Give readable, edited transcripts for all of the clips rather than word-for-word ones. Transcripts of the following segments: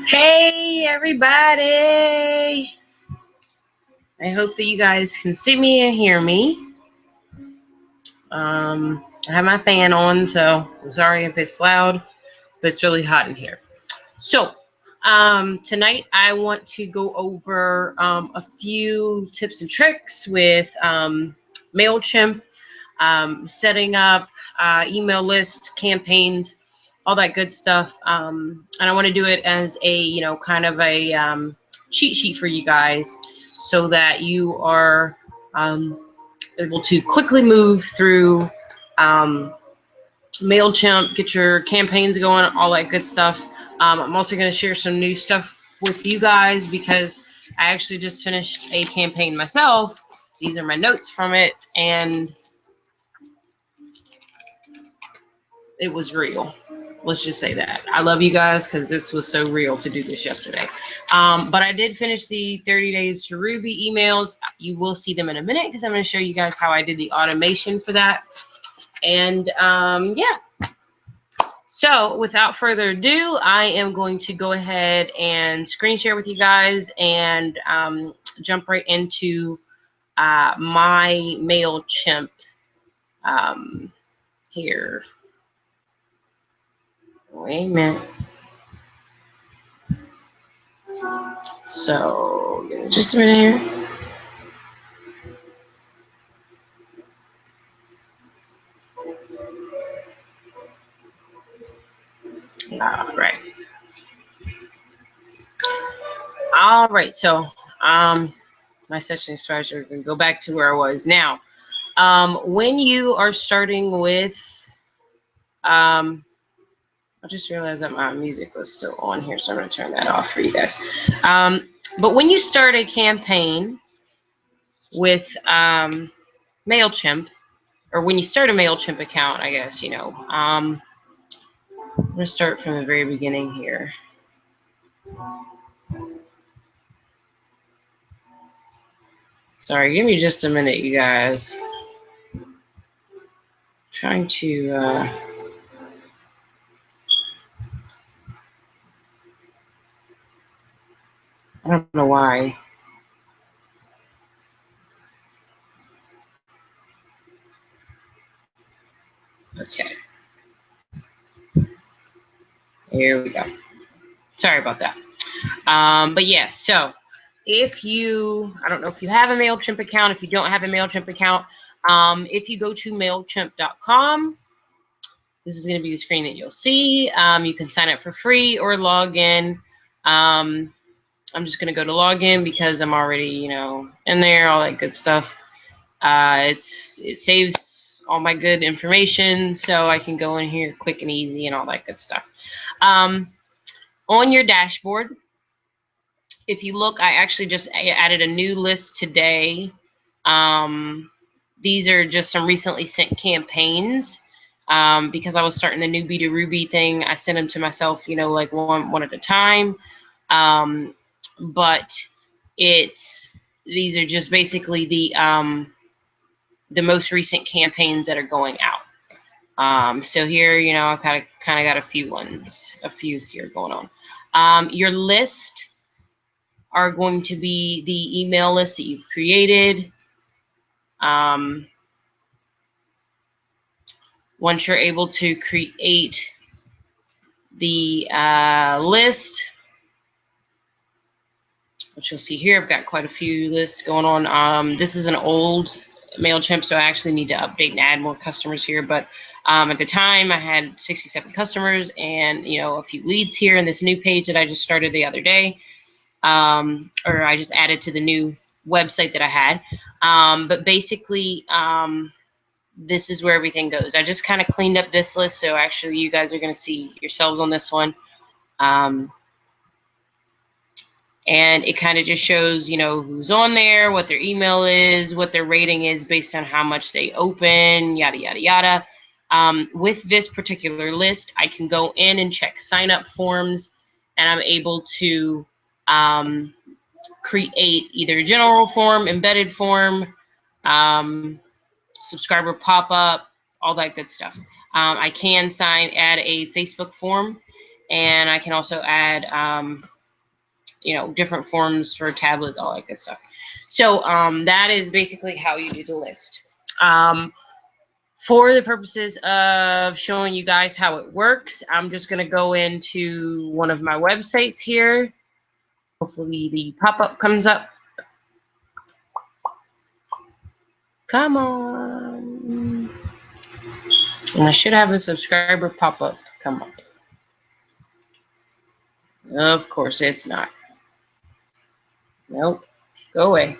Hey everybody! I hope that you guys can see me and hear me. I have my fan on, so I'm sorry if it's loud, but it's really hot in here. So, tonight I want to go over a few tips and tricks with MailChimp, setting up email list campaigns, all that good stuff. And I want to do it as a, kind of a cheat sheet for you guys so that you are able to quickly move through MailChimp, get your campaigns going, all that good stuff. I'm also going to share some new stuff with you guys because I actually just finished a campaign myself. These are my notes from it, and it was real. Let's just say that. I love you guys because this was so real to do this yesterday. But I did finish the 30 days to Ruby emails. You will see them in a minute because I'm going to show you guys how I did the automation for that. And yeah. So without further ado, I am going to go ahead and screen share with you guys and jump right into my MailChimp here. Wait a minute. So just a minute here. All right. So my session expires. We're going to go back to where I was now. When you are starting with I just realized that my music was still on here, so I'm going to turn that off for you guys. But when you start a campaign with MailChimp, or when you start a MailChimp account, I guess, I'm going to start from the very beginning here. Sorry, give me just a minute, you guys. Trying to... I don't know why. Okay. Here we go. Sorry about that. But yeah, so if you, I don't know if you have a MailChimp account, if you don't have a MailChimp account, if you go to MailChimp.com, this is going to be the screen that you'll see. You can sign up for free or log in. I'm just going to go to login because I'm already, in there, all that good stuff. It saves all my good information, so I can go in here quick and easy and all that good stuff. On your dashboard, if you look, I actually just added a new list today. These are just some recently sent campaigns. Because I was starting the Newbie to Ruby thing, I sent them to myself, like one at a time. But these are just basically the most recent campaigns that are going out. So here, I kind of got a few here going on. Your list are going to be the email list that you've created. Once you're able to create the list, which you'll see here, I've got quite a few lists going on. This is an old MailChimp, so I actually need to update and add more customers here. But at the time, I had 67 customers and, a few leads here in this new page that I just started the other day. Or I just added to the new website that I had. But basically, this is where everything goes. I just kind of cleaned up this list, so actually you guys are going to see yourselves on this one. And it kind of just shows, who's on there, what their email is, what their rating is based on how much they open, yada, yada, yada. With this particular list, I can go in and check sign-up forms, and I'm able to create either general form, embedded form, subscriber pop-up, all that good stuff. I can add a Facebook form, and I can also add, you know, different forms for tablets, all that good stuff. So that is basically how you do the list. For the purposes of showing you guys how it works, I'm just going to go into one of my websites here. Hopefully the pop-up comes up. Come on. And I should have a subscriber pop-up come up. Of course it's not. Nope. Go away.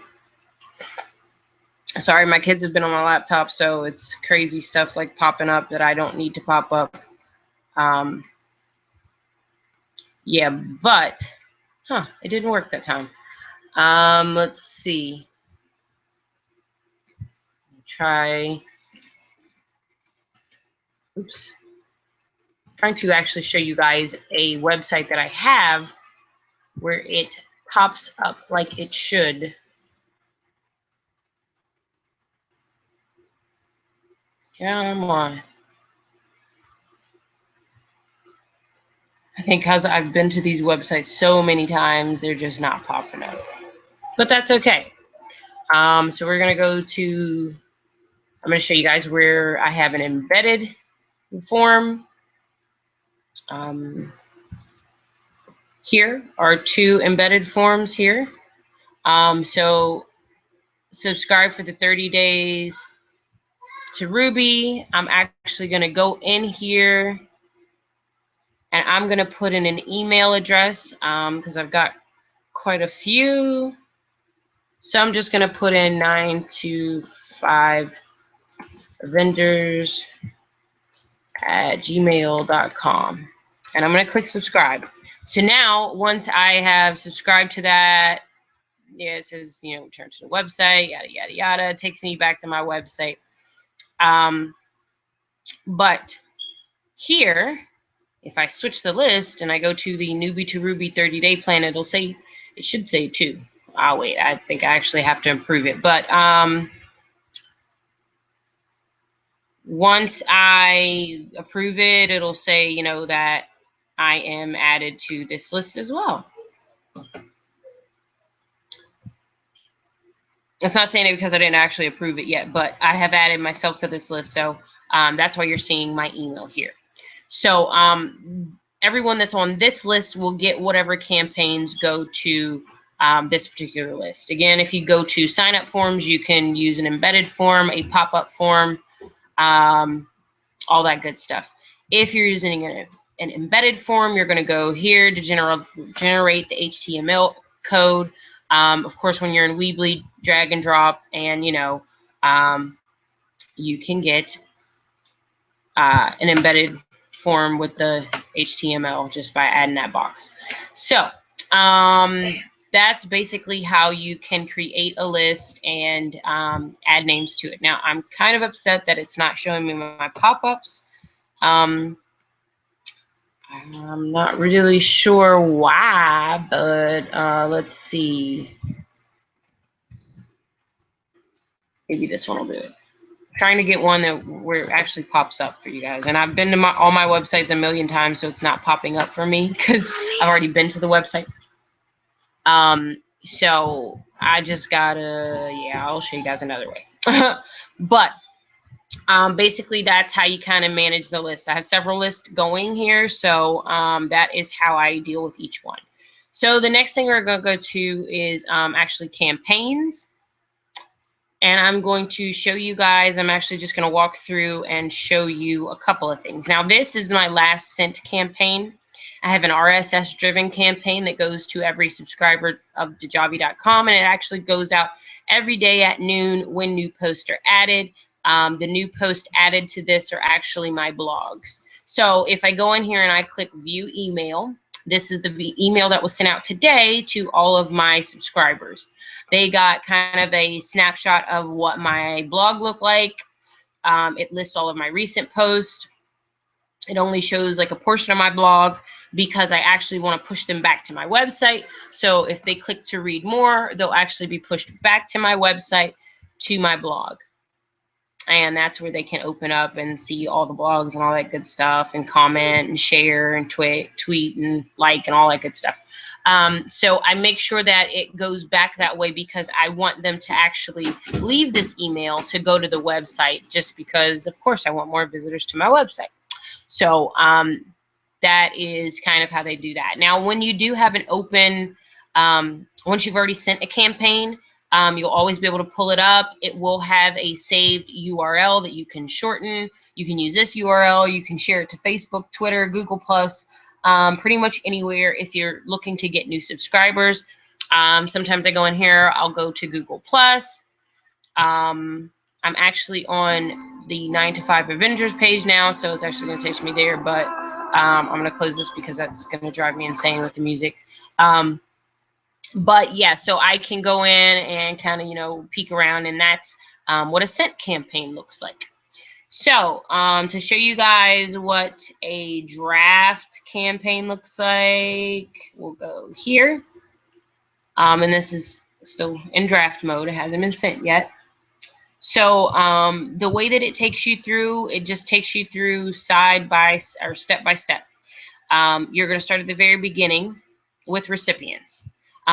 Sorry, my kids have been on my laptop, so it's crazy stuff like popping up that I don't need to pop up. Yeah, but, it didn't work that time. Let's see. Try. Oops. Trying to actually show you guys a website that I have where it pops up like it should. Come on. I think because I've been to these websites so many times, they're just not popping up. But that's okay. So we're going to go to, I'm going to show you guys where I have an embedded form. Here are 2 embedded forms here. So subscribe for the 30 days to Ruby. I'm actually going to go in here and I'm going to put in an email address because I've got quite a few. So I'm just going to put in 925 vendors@gmail.com. And I'm going to click subscribe. So now, once I have subscribed to that, yeah, it says, you know, return to the website, yada, yada, yada. It takes me back to my website. But here, if I switch the list and I go to the Newbie to Ruby 30-day plan, it'll say, it should say 2. Oh, wait, I think I actually have to improve it. But once I approve it, it'll say, you know, that I am added to this list as well. It's not saying it because I didn't actually approve it yet, but I have added myself to this list. So that's why you're seeing my email here. So everyone that's on this list will get whatever campaigns go to this particular list. Again, if you go to sign up forms, you can use an embedded form, a pop-up form, all that good stuff. If you're using an embedded form, you're going to go here to generate the HTML code. Of course, when you're in Weebly, drag and drop, and you know, you can get an embedded form with the HTML just by adding that box. So that's basically how you can create a list and add names to it. Now, I'm kind of upset that it's not showing me my pop-ups. I'm not really sure why, but let's see. Maybe this one will do it. I'm trying to get one where it actually pops up for you guys. And I've been to all my websites a million times, so it's not popping up for me because I've already been to the website. So I just gotta, yeah, I'll show you guys another way. But basically, that's how you kind of manage the list. I have several lists going here, so that is how I deal with each one. So the next thing we're going to go to is actually campaigns. And I'm going to show you guys, I'm actually just going to walk through and show you a couple of things. Now, this is my last sent campaign. I have an RSS-driven campaign that goes to every subscriber of Djavi.com, and it actually goes out every day at noon when new posts are added. The new posts added to this are actually my blogs. So if I go in here and I click View Email, this is the email that was sent out today to all of my subscribers. They got kind of a snapshot of what my blog looked like. It lists all of my recent posts. It only shows like a portion of my blog because I actually want to push them back to my website. So if they click to read more, they'll actually be pushed back to my website, to my blog. and that's where they can open up and see all the blogs and all that good stuff, and comment and share and tweet and like and all that good stuff. So I make sure that it goes back that way, because I want them to actually leave this email to go to the website, just because, of course, I want more visitors to my website. So that is kind of how they do that. Now, when you do have an open, once you've already sent a campaign, you'll always be able to pull it up. It will have a saved URL that you can shorten. You can use this URL. You can share it to Facebook, Twitter, Google+, pretty much anywhere if you're looking to get new subscribers. Sometimes I go in here, I'll go to Google+. I'm actually on the 9 to 5 Avengers page now, so it's actually going to take me there, but I'm going to close this because that's going to drive me insane with the music. But yeah, so I can go in and kind of, you know, peek around, and that's what a sent campaign looks like. So to show you guys what a draft campaign looks like, we'll go here. And this is still in draft mode. It hasn't been sent yet. So the way that it takes you through, it just takes you through step by step. You're going to start at the very beginning with recipients.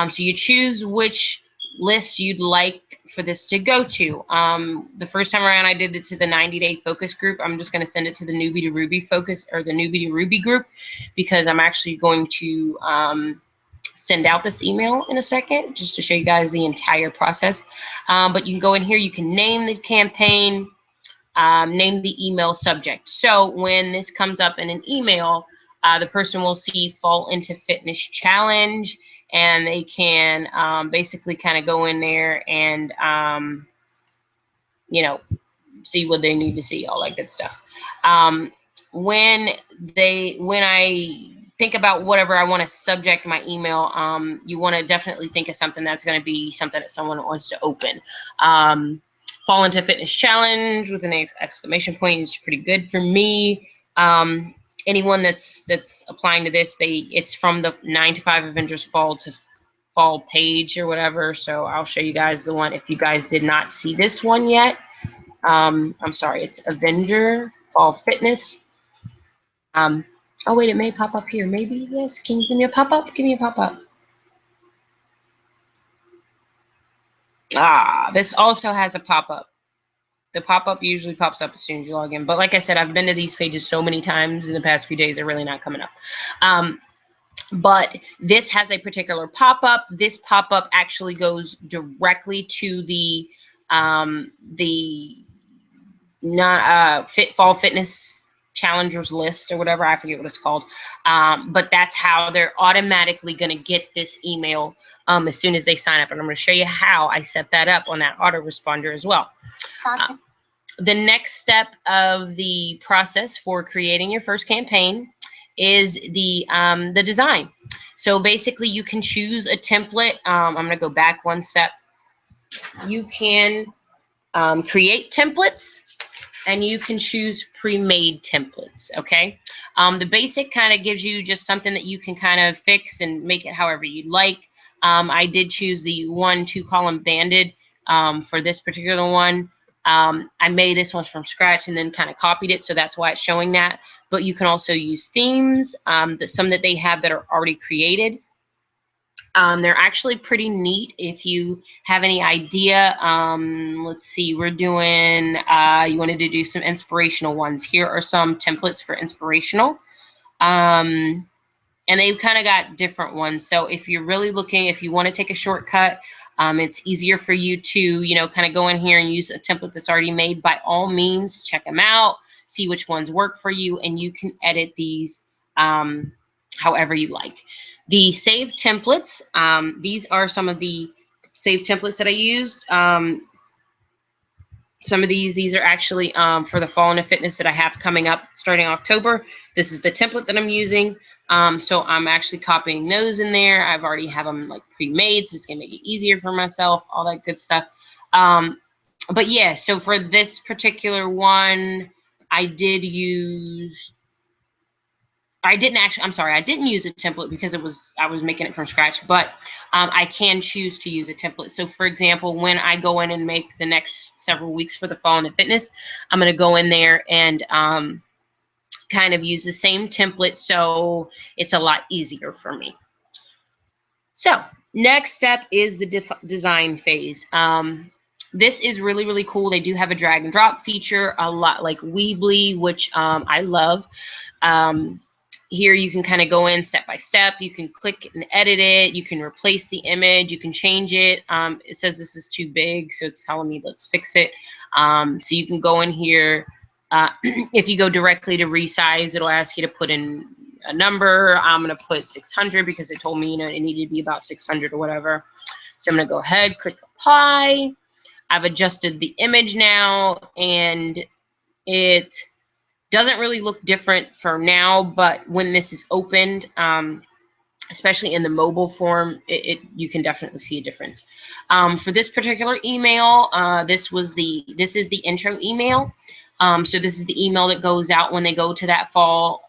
So you choose which list you'd like for this to go to. The first time around, I did it to the 90-day focus group. I'm just going to send it to the Newbie to Ruby focus, or the Newbie to Ruby group, because I'm actually going to send out this email in a second, just to show you guys the entire process. But you can go in here, you can name the campaign, name the email subject. So when this comes up in an email, the person will see Fall into Fitness Challenge, and they can basically kind of go in there and, you know, see what they need to see, all that good stuff. When I think about whatever I want to subject my email, you want to definitely think of something that's going to be something that someone wants to open. Fall into Fitness Challenge with an exclamation point is pretty good for me. Anyone that's applying to this, it's from the 9 to 5 Avengers Fall to Fall page or whatever. So I'll show you guys the one if you guys did not see this one yet. I'm sorry, it's Avenger Fall Fitness. Oh wait, it may pop up here. Maybe yes. Can you give me a pop-up? Give me a pop-up. This also has a pop-up. The pop-up usually pops up as soon as you log in. But like I said, I've been to these pages so many times in the past few days, they're really not coming up. But this has a particular pop-up. This pop-up actually goes directly to the Fall Fitness Challengers list or whatever. I forget what it's called. But that's how they're automatically going to get this email as soon as they sign up. And I'm going to show you how I set that up on that autoresponder as well. The next step of the process for creating your first campaign is the design. So basically, you can choose a template. I'm going to go back one step. You can create templates, and you can choose pre-made templates, okay? The basic kind of gives you just something that you can kind of fix and make it however you'd like. I did choose the 1-2 column banded for this particular one. I made this one from scratch and then kind of copied it, so that's why it's showing that. But you can also use themes, some that they have that are already created. They're actually pretty neat if you have any idea. Let's see, we're doing, you wanted to do some inspirational ones. Here are some templates for inspirational. And they've kind of got different ones. So if you're really looking, if you want to take a shortcut, it's easier for you to, you know, kind of go in here and use a template that's already made. By all means, check them out, see which ones work for you, and you can edit these however you like. The saved templates, these are some of the saved templates that I used. Some of these are actually for the Fall into Fitness that I have coming up starting October. This is the template that I'm using. So I'm actually copying those in there. I've already have them like pre-made, so it's gonna make it easier for myself, all that good stuff. But yeah, so for this particular one, I did use I didn't actually, I'm sorry, I didn't use a template because I was making it from scratch, but I can choose to use a template. So for example, when I go in and make the next several weeks for the Fall into Fitness, I'm going to go in there and kind of use the same template, so it's a lot easier for me. So next step is the design phase. This is really, really cool. They do have a drag and drop feature, a lot like Weebly, which I love. Here you can kind of go in step by step. You can click and edit it. You can replace the image. You can change it. It says this is too big, so it's telling me let's fix it. So you can go in here. If you go directly to resize, it'll ask you to put in a number. I'm going to put 600 because it told me, you know, it needed to be about 600 or whatever. So I'm going to go ahead, click apply. I've adjusted the image now, and it doesn't really look different for now, but when this is opened, especially in the mobile form, you can definitely see a difference. For this particular email, this is the intro email. So this is the email that goes out when they go to that fall,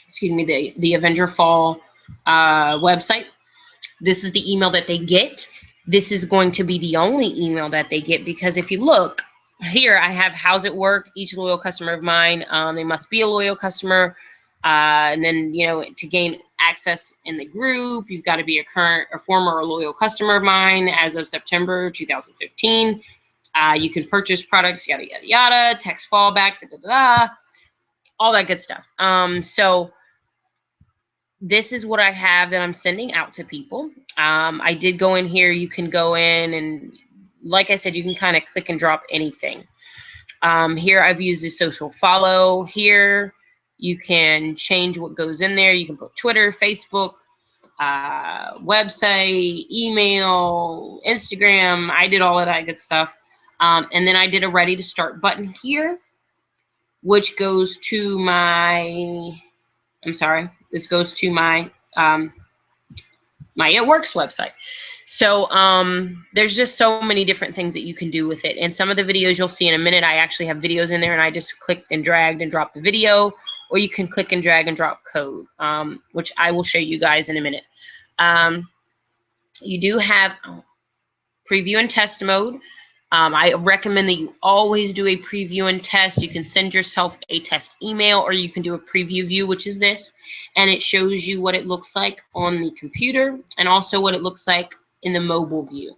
excuse me, the Avenger Fall website. This is the email that they get. This is going to be the only email that they get, because if you look here, I have how's it work, each loyal customer of mine. They must be a loyal customer. And then, you know, to gain access in the group, you've got to be a current or former or loyal customer of mine as of September 2015. You can purchase products, yada, yada, yada, text fallback, da, da, da, all that good stuff. So this is what I have that I'm sending out to people. I did go in here. You can go in and, like I said, you can kind of click and drop anything. Here I've used the social follow. Here you can change what goes in there. You can put Twitter, Facebook, website, email, Instagram. I did all of that good stuff. And then I did a ready to start button here, which goes to my, I'm sorry, this goes to my my It Works website. So there's just so many different things that you can do with it. And some of the videos you'll see in a minute, I actually have videos in there, and I just clicked and dragged and dropped the video, or you can click and drag and drop code, which I will show you guys in a minute. You do have preview and test mode. I recommend that you always do a preview and test. You can send yourself a test email, or you can do a preview view, which is this, and it shows you what it looks like on the computer and also what it looks like in the mobile view.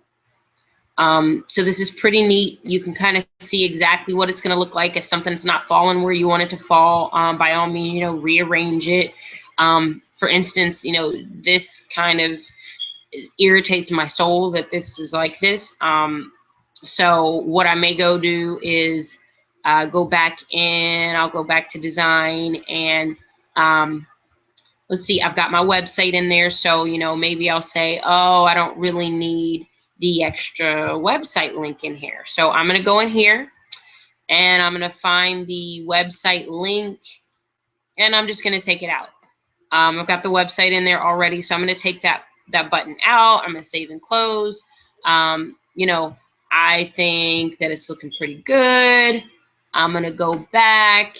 So this is pretty neat. You can kind of see exactly what it's going to look like. If something's not falling where you want it to fall, by all means, you know, rearrange it. For instance, you know, this kind of irritates my soul that this is like this. So what I may go do is go back in, I'll go back to design, and let's see, I've got my website in there. So, you know, maybe I'll say, oh, I don't really need the extra website link in here. So I'm going to go in here and I'm going to find the website link, and I'm just going to take it out. I've got the website in there already, so I'm going to take that button out. I'm going to save and close. You know, I think that it's looking pretty good. I'm going to go back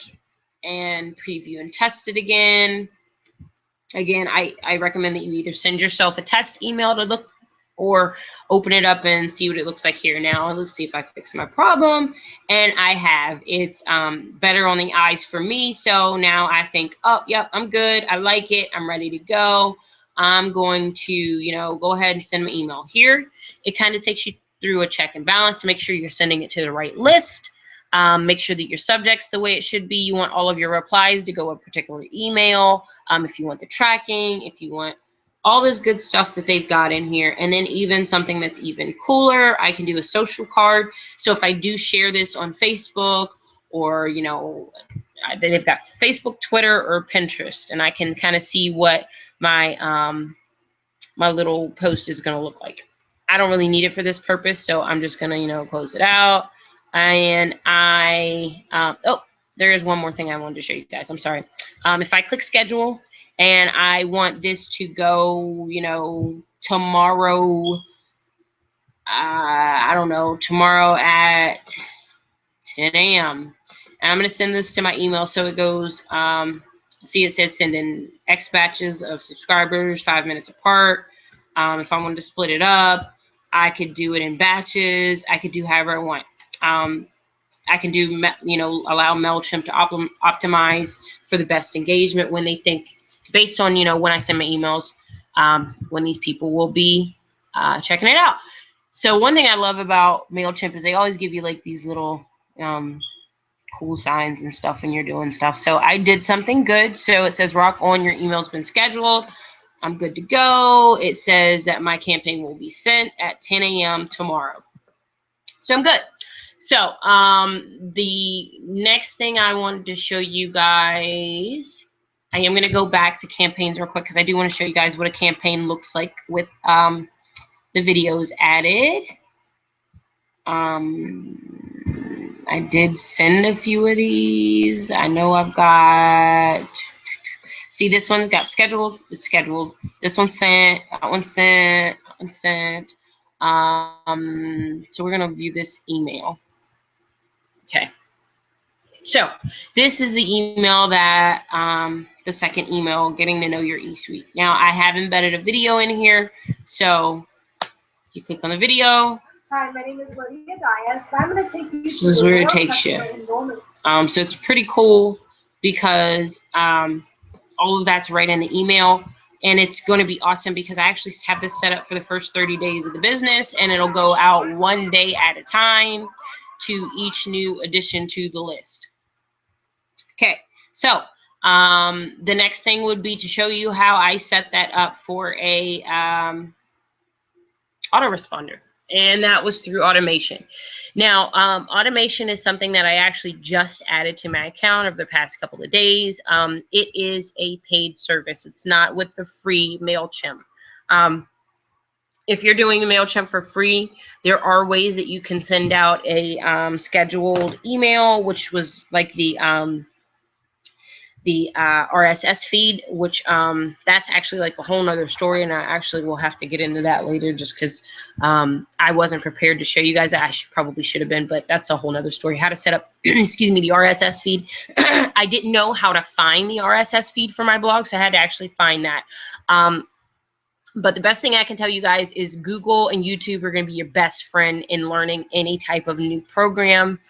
and preview and test it again. Again, I recommend that you either send yourself a test email to look, or open it up and see what it looks like here. Now, let's see if I fix my problem. And I have. It's better on the eyes for me. So now I think, oh, yep, I'm good. I like it. I'm ready to go. I'm going to, you know, go ahead and send my email here. It kind of takes you through a check and balance to make sure you're sending it to the right list. Make sure that your subject's the way it should be. You want all of your replies to go a particular email. If you want the tracking, if you want all this good stuff that they've got in here. And then even something that's even cooler, I can do a social card. So if I do share this on Facebook, or, you know, they've got Facebook, Twitter, or Pinterest, and I can kind of see what my my little post is going to look like. I don't really need it for this purpose, so I'm just going to, you know, close it out. And oh, there is one more thing I wanted to show you guys. I'm sorry. If I click schedule and I want this to go, you know, tomorrow, I don't know, tomorrow at 10 a.m. And I'm going to send this to my email. So it goes, see, it says send in X batches of subscribers, 5 minutes apart. If I wanted to split it up, I could do it in batches. I could do however I want. I can do, allow MailChimp to optimize for the best engagement when they think, based on, when I send my emails, when these people will be checking it out. So one thing I love about MailChimp is they always give you like these little cool signs and stuff when you're doing stuff. So I did something good. So it says rock on, your email's been scheduled. I'm good to go. It says that my campaign will be sent at 10 a.m. tomorrow. So I'm good. So the next thing I wanted to show you guys, I am going to go back to campaigns real quick because I do want to show you guys what a campaign looks like with the videos added. I did send a few of these. I know I've got, see, this one's got scheduled. It's scheduled. This one's sent. That one's sent. That one's sent. So we're going to view this email. Okay. So this is the email that, the second email, getting to know your eSuite. Now, I have embedded a video in here. So you click on the video. Hi, my name is Lydia Diaz. I'm going to take you This is where it takes you. So it's pretty cool because all of that's right in the email. And it's going to be awesome because I actually have this set up for the first 30 days of the business. And it'll go out 1 day at a time to each new addition to the list. Okay, so the next thing would be to show you how I set that up for a autoresponder. And that was through automation. Now, automation is something that I actually just added to my account over the past couple of days. It is a paid service. It's not with the free MailChimp. If you're doing MailChimp for free, there are ways that you can send out a scheduled email, which was like the RSS feed, which that's actually like a whole nother story, and I actually will have to get into that later just because I wasn't prepared to show you guys that. I probably should have been, but that's a whole nother story. How to set up, excuse me, the RSS feed. I didn't know how to find the RSS feed for my blog, so I had to actually find that. But the best thing I can tell you guys is Google and YouTube are going to be your best friend in learning any type of new program.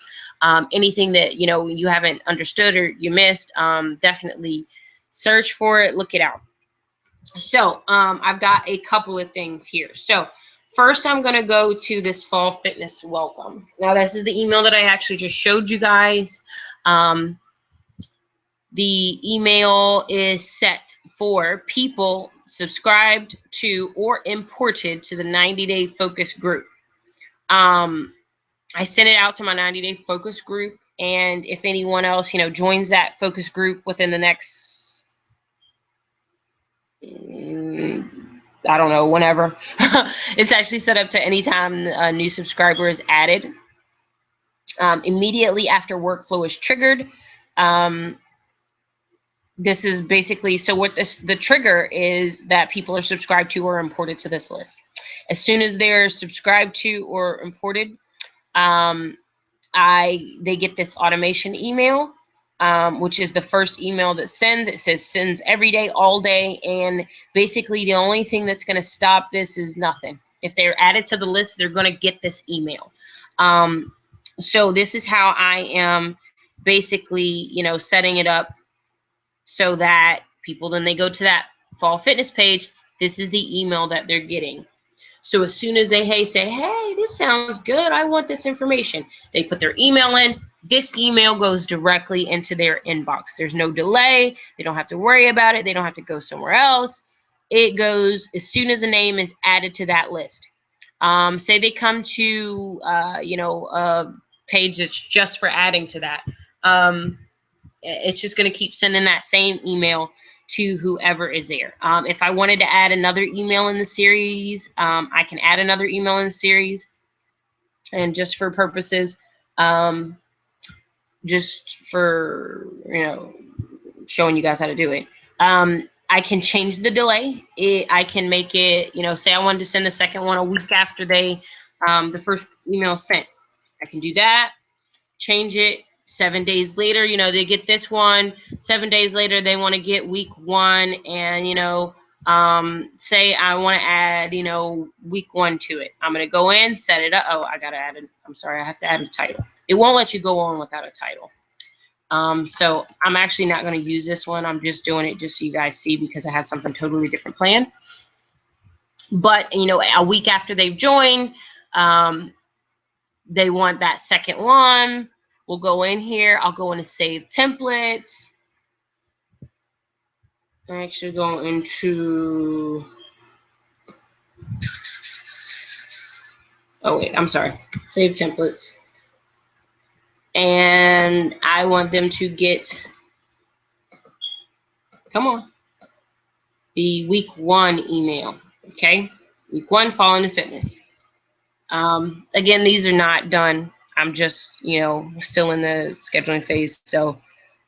Anything that, you haven't understood or you missed, definitely search for it, look it out. So I've got a couple of things here. So first I'm going to go to this fall fitness welcome. Now this is the email that I actually just showed you guys. The email is set for people subscribed to or imported to the 90-day focus group. I sent it out to my 90-day focus group, and if anyone else, joins that focus group within the next, I don't know, whenever. It's actually set up to anytime a new subscriber is added. Immediately after workflow is triggered, this is basically, so what the trigger is that people are subscribed to or imported to this list. As soon as they're subscribed to or imported, they get this automation email, which is the first email that sends. It says sends every day, all day, and basically the only thing that's going to stop this is nothing. If they're added to the list, they're going to get this email. So this is how I am basically, setting it up so that people, then they go to that fall fitness page. This is the email that they're getting. So as soon as they say, hey, this sounds good, I want this information, they put their email in. This email goes directly into their inbox. There's no delay. They don't have to worry about it. They don't have to go somewhere else. It goes as soon as a name is added to that list. Say they come to, a page that's just for adding to that. It's just going to keep sending that same email to whoever is there. If I wanted to add another email in the series, I can add another email in the series. And just for purposes, just for, showing you guys how to do it, I can change the delay. I can make it, say I wanted to send the second one a week after the first email sent. I can do that, change it, 7 days later, you know, they get this one. 7 days later, they want to get week 1, and, you know, say I want to add, you know, week 1 to it. I'm going to go in, set it up. Oh, I got to add it. I'm sorry, I have to add a title. It won't let you go on without a title. So I'm actually not going to use this one. I'm just doing it just so you guys see, because I have something totally different planned. But, you know, a week after they've joined, they want that second one. We'll go in here. I'll go into save templates. I'm actually going into, oh wait, I'm sorry, save templates. And I want them to get, come on, the week 1 email, okay? Week 1, Falling to Fitness. Again, these are not done. I'm just, you know, still in the scheduling phase. So,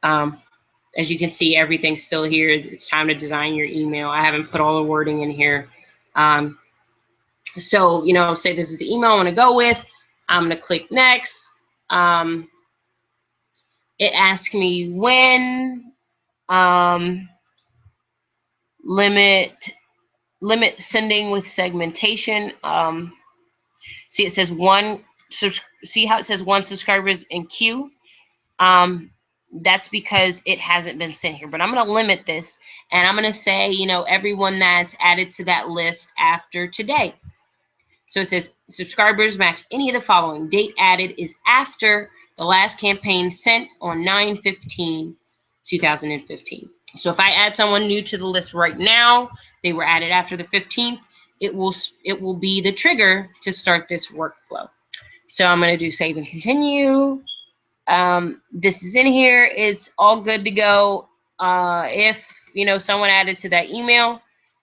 as you can see, everything's still here. It's time to design your email. I haven't put all the wording in here. So, you know, say this is the email I want to go with. I'm going to click next. It asks me when, limit sending with segmentation. See, it says see how it says 1 subscribers in queue? That's because it hasn't been sent here. But I'm going to limit this, and I'm going to say, you know, everyone that's added to that list after today. So it says subscribers match any of the following. Date added is after the last campaign sent on 9/15/2015. So if I add someone new to the list right now, they were added after the 15th, it will be the trigger to start this workflow. So I'm going to do save and continue. This is in here. It's all good to go. If, you know, someone added to that email,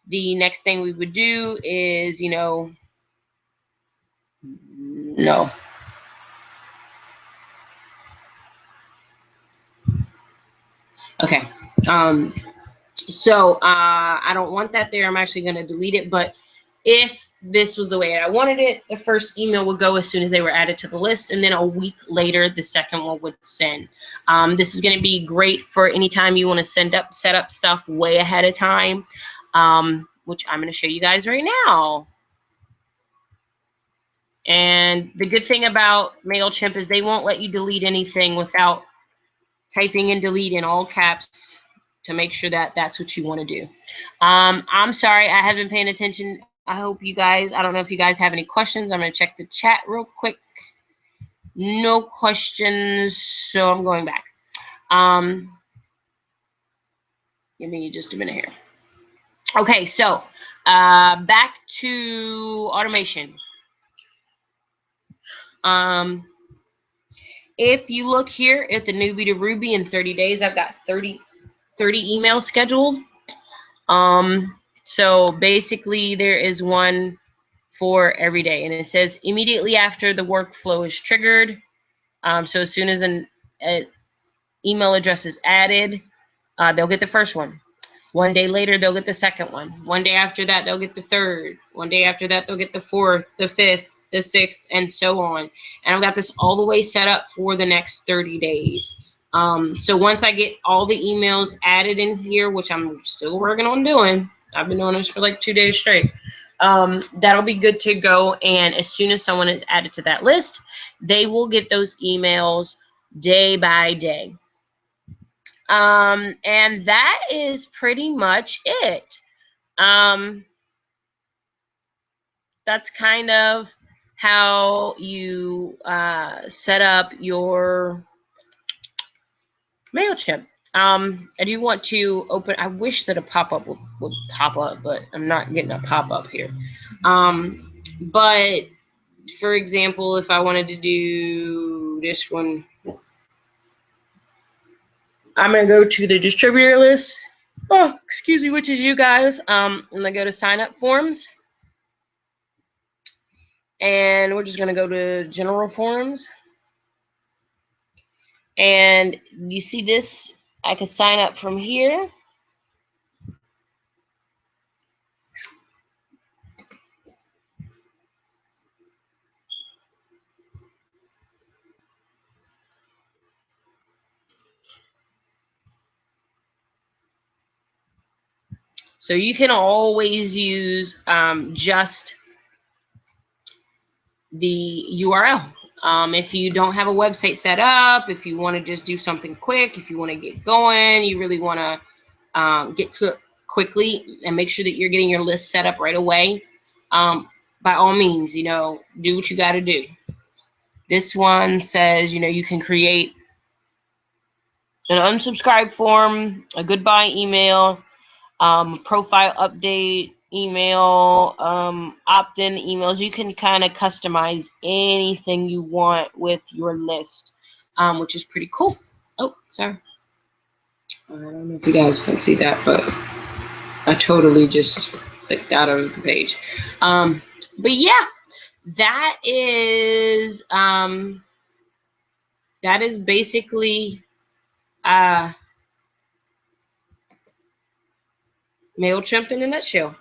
the next thing we would do is, you know, no. Okay. So I don't want that there. I'm actually going to delete it. But if this was the way I wanted it, the first email would go as soon as they were added to the list, and then a week later, the second one would send. This is going to be great for anytime you want to set up stuff way ahead of time, which I'm going to show you guys right now. And the good thing about MailChimp is they won't let you delete anything without typing in delete in all caps to make sure that that's what you want to do. I'm sorry, I haven't been paying attention. I hope you guys, I don't know if you guys have any questions. I'm going to check the chat real quick. No questions, so I'm going back. Give me just a minute here. Okay, so back to automation. If you look here at the Newbie to Ruby in 30 days, I've got 30 emails scheduled. So basically there is one for every day, and it says immediately after the workflow is triggered. So as soon as an email address is added, they'll get the first one. 1 day later, they'll get the second one. 1 day after that, they'll get the third. 1 day after that, they'll get the fourth, the fifth, the sixth, and so on. And I've got this all the way set up for the next 30 days. So once I get all the emails added in here, which I'm still working on doing, I've been doing this for like 2 days straight, that'll be good to go. And as soon as someone is added to that list, they will get those emails day by day. And that is pretty much it. That's kind of how you set up your MailChimp. I do want to open, I wish that a pop-up would pop up, but I'm not getting a pop-up here. But for example, if I wanted to do this one, I'm going to go to the distributor list. Oh, excuse me, which is you guys. I'm going to go to sign up forms. And we're just going to go to general forms. And you see this, I can sign up from here. So you can always use just the URL. If you don't have a website set up, if you want to just do something quick, if you want to get going, you really want to get to it quickly and make sure that you're getting your list set up right away, by all means, do what you got to do. This one says, you can create an unsubscribe form, a goodbye email, profile update email, opt-in emails. You can kind of customize anything you want with your list, which is pretty cool. Oh, sorry. I don't know if you guys can see that, but I totally just clicked out of the page. But yeah, that is basically MailChimp in a nutshell.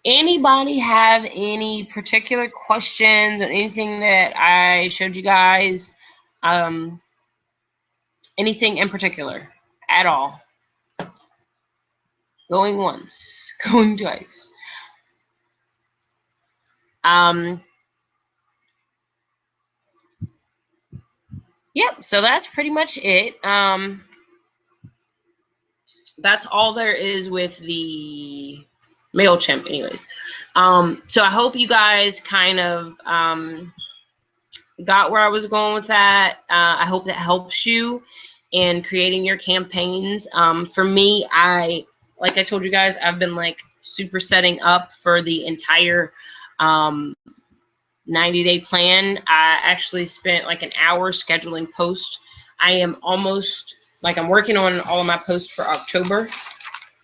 Anybody have any particular questions on anything that I showed you guys? Anything in particular at all? Going once, going twice. Yep, so that's pretty much it. That's all there is with the MailChimp anyways. So I hope you guys kind of got where I was going with that. I hope that helps you in creating your campaigns. For me, like I told you guys, I've been like super setting up for the entire 90-day plan. I actually spent like an hour scheduling posts. I am almost, like, I'm working on all of my posts for October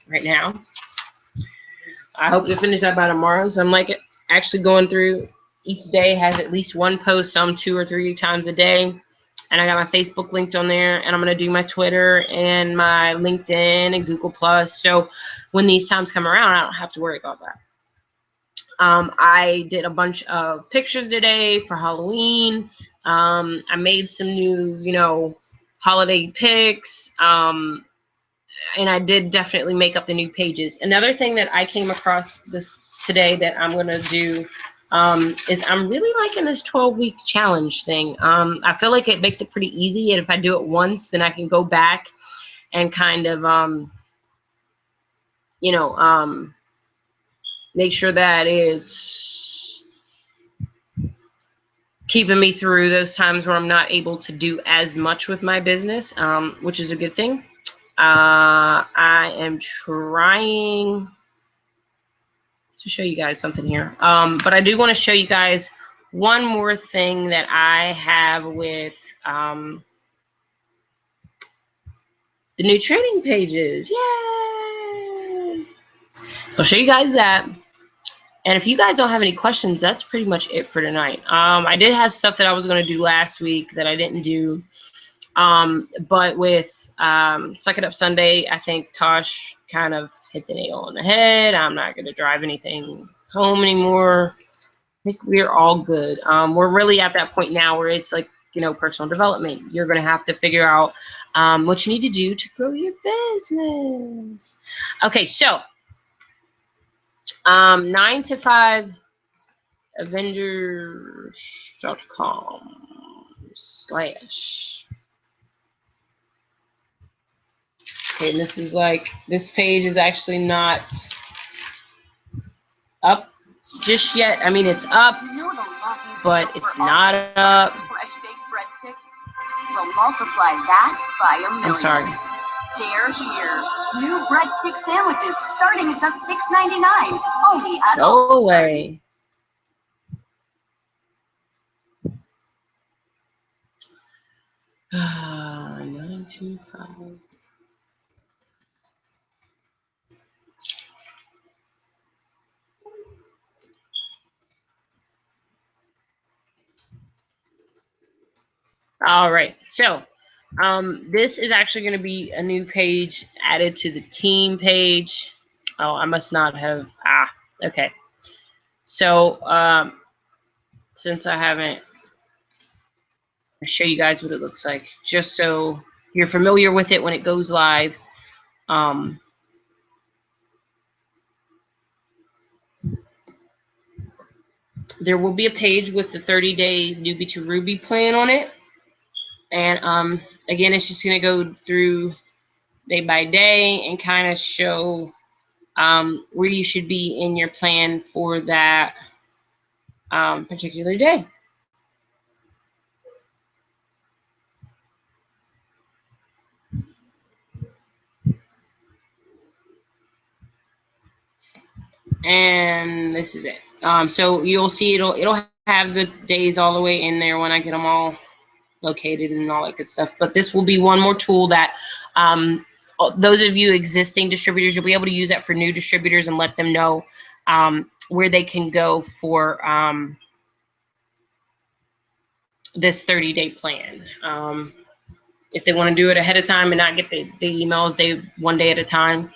right now. I hope to finish that by tomorrow. So I'm like actually going through, each day has at least one post, some 2 or 3 times a day. And I got my Facebook linked on there, and I'm going to do my Twitter and my LinkedIn and Google+. So when these times come around, I don't have to worry about that. I did a bunch of pictures today for Halloween. I made some new, holiday pics. And I did definitely make up the new pages. Another thing that I came across this today that I'm going to do is I'm really liking this 12-week challenge thing. I feel like it makes it pretty easy, and if I do it once, then I can go back and kind of, make sure that it's keeping me through those times where I'm not able to do as much with my business, which is a good thing. I am trying to show you guys something here. But I do want to show you guys one more thing that I have with the new training pages. Yay! So I'll show you guys that. And if you guys don't have any questions, that's pretty much it for tonight. I did have stuff that I was going to do last week that I didn't do. But with Suck It Up Sunday, I think Tosh kind of hit the nail on the head. I'm not going to drive anything home anymore. I think we're all good. We're really at that point now where it's like, personal development. You're going to have to figure out what you need to do to grow your business. Okay, so 9 to 5 Avengers.com/. Okay, and this is like, this page is actually not up just yet. I mean, it's up, but it's not up. We'll multiply that by a million. I'm sorry. They're here. New breadstick sandwiches starting at just $6.99. Only at Go away. Ah, 925. All right, so this is actually going to be a new page added to the team page. Oh, I must not have. Okay. So since I haven't, I'll show you guys what it looks like, just so you're familiar with it when it goes live. there will be a page with the 30-day Newbie to Ruby plan on it. And again, it's just going to go through day by day and kind of show where you should be in your plan for that particular day. And this is it. So you'll see it'll have the days all the way in there when I get them all located and all that good stuff. But this will be one more tool that those of you existing distributors, you'll be able to use that for new distributors and let them know where they can go for this 30-day plan. If they want to do it ahead of time and not get the emails one day at a time,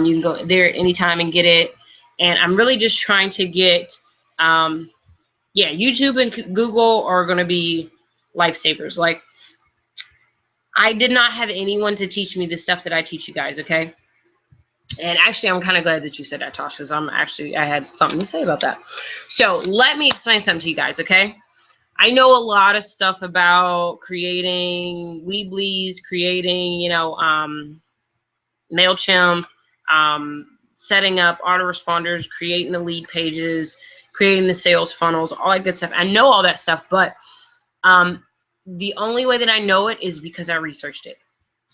you can go there at any time and get it. And I'm really just trying to get, yeah, YouTube and Google are going to be lifesavers. Like, I did not have anyone to teach me the stuff that I teach you guys, okay? And actually, I'm kind of glad that you said that, Tosh, because I had something to say about that. So let me explain something to you guys, okay? I know a lot of stuff about creating Weebly's, creating, you know, MailChimp, setting up autoresponders, creating the lead pages, creating the sales funnels, all that good stuff. I know all that stuff, but the only way that I know it is because I researched it.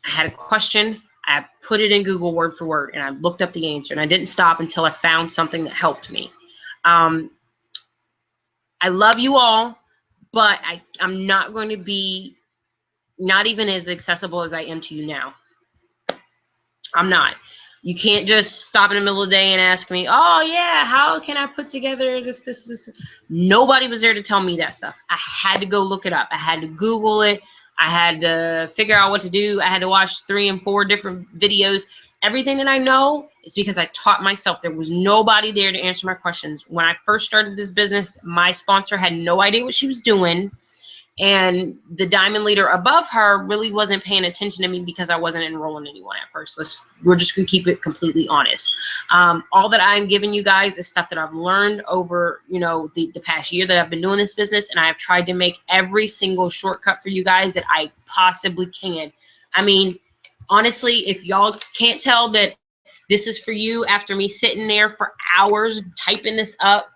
I had a question, I put it in Google word for word, and I looked up the answer, and I didn't stop until I found something that helped me. I love you all, but I'm not going to be not even as accessible as I am to you now. I'm not. You can't just stop in the middle of the day and ask me, oh, yeah, how can I put together this? Nobody was there to tell me that stuff. I had to go look it up. I had to Google it. I had to figure out what to do. I had to watch 3 and 4 different videos. Everything that I know is because I taught myself. There was nobody there to answer my questions. When I first started this business, my sponsor had no idea what she was doing. And the diamond leader above her really wasn't paying attention to me because I wasn't enrolling anyone at first. We're just going to keep it completely honest. All that I'm giving you guys is stuff that I've learned over, you know, the past year that I've been doing this business. And I have tried to make every single shortcut for you guys that I possibly can. I mean, honestly, if y'all can't tell that this is for you after me sitting there for hours typing this up,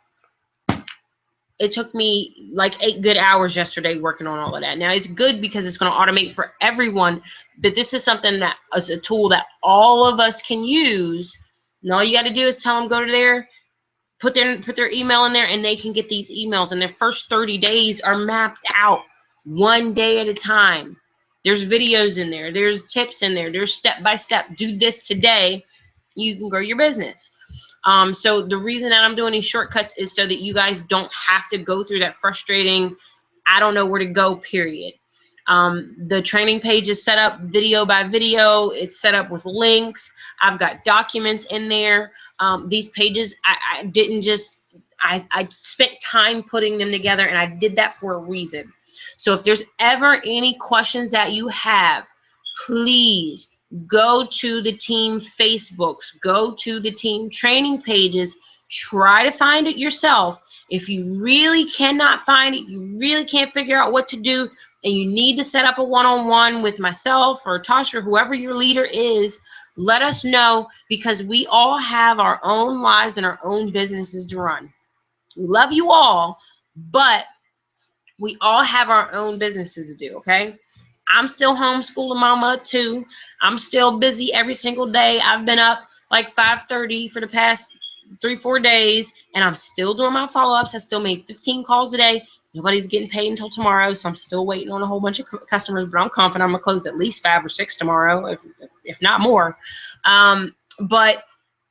it took me like 8 good hours yesterday working on all of that. Now, it's good because it's going to automate for everyone, but this is something that is a tool that all of us can use. And all you got to do is tell them, go to there, put their email in there, and they can get these emails. And their first 30 days are mapped out 1 day at a time. There's videos in there. There's tips in there. There's step-by-step. Do this today. You can grow your business. So the reason that I'm doing these shortcuts is so that you guys don't have to go through that frustrating, I don't know where to go, period. The training page is set up video by video. It's set up with links. I've got documents in there. These pages, I spent time putting them together, and I did that for a reason. So if there's ever any questions that you have, please go to the team Facebooks, go to the team training pages, try to find it yourself. If you really cannot find it, you really can't figure out what to do, and you need to set up a one-on-one with myself or Tasha or whoever your leader is, let us know, because we all have our own lives and our own businesses to run. We love you all, but we all have our own businesses to do, okay? I'm still homeschooling mama too. I'm still busy every single day. I've been up like 5:30 for the past 3-4 days, and I'm still doing my follow-ups. I still made 15 calls a day. Nobody's getting paid until tomorrow, so I'm still waiting on a whole bunch of customers, but I'm confident I'm gonna close at least 5 or 6 tomorrow, if not more. But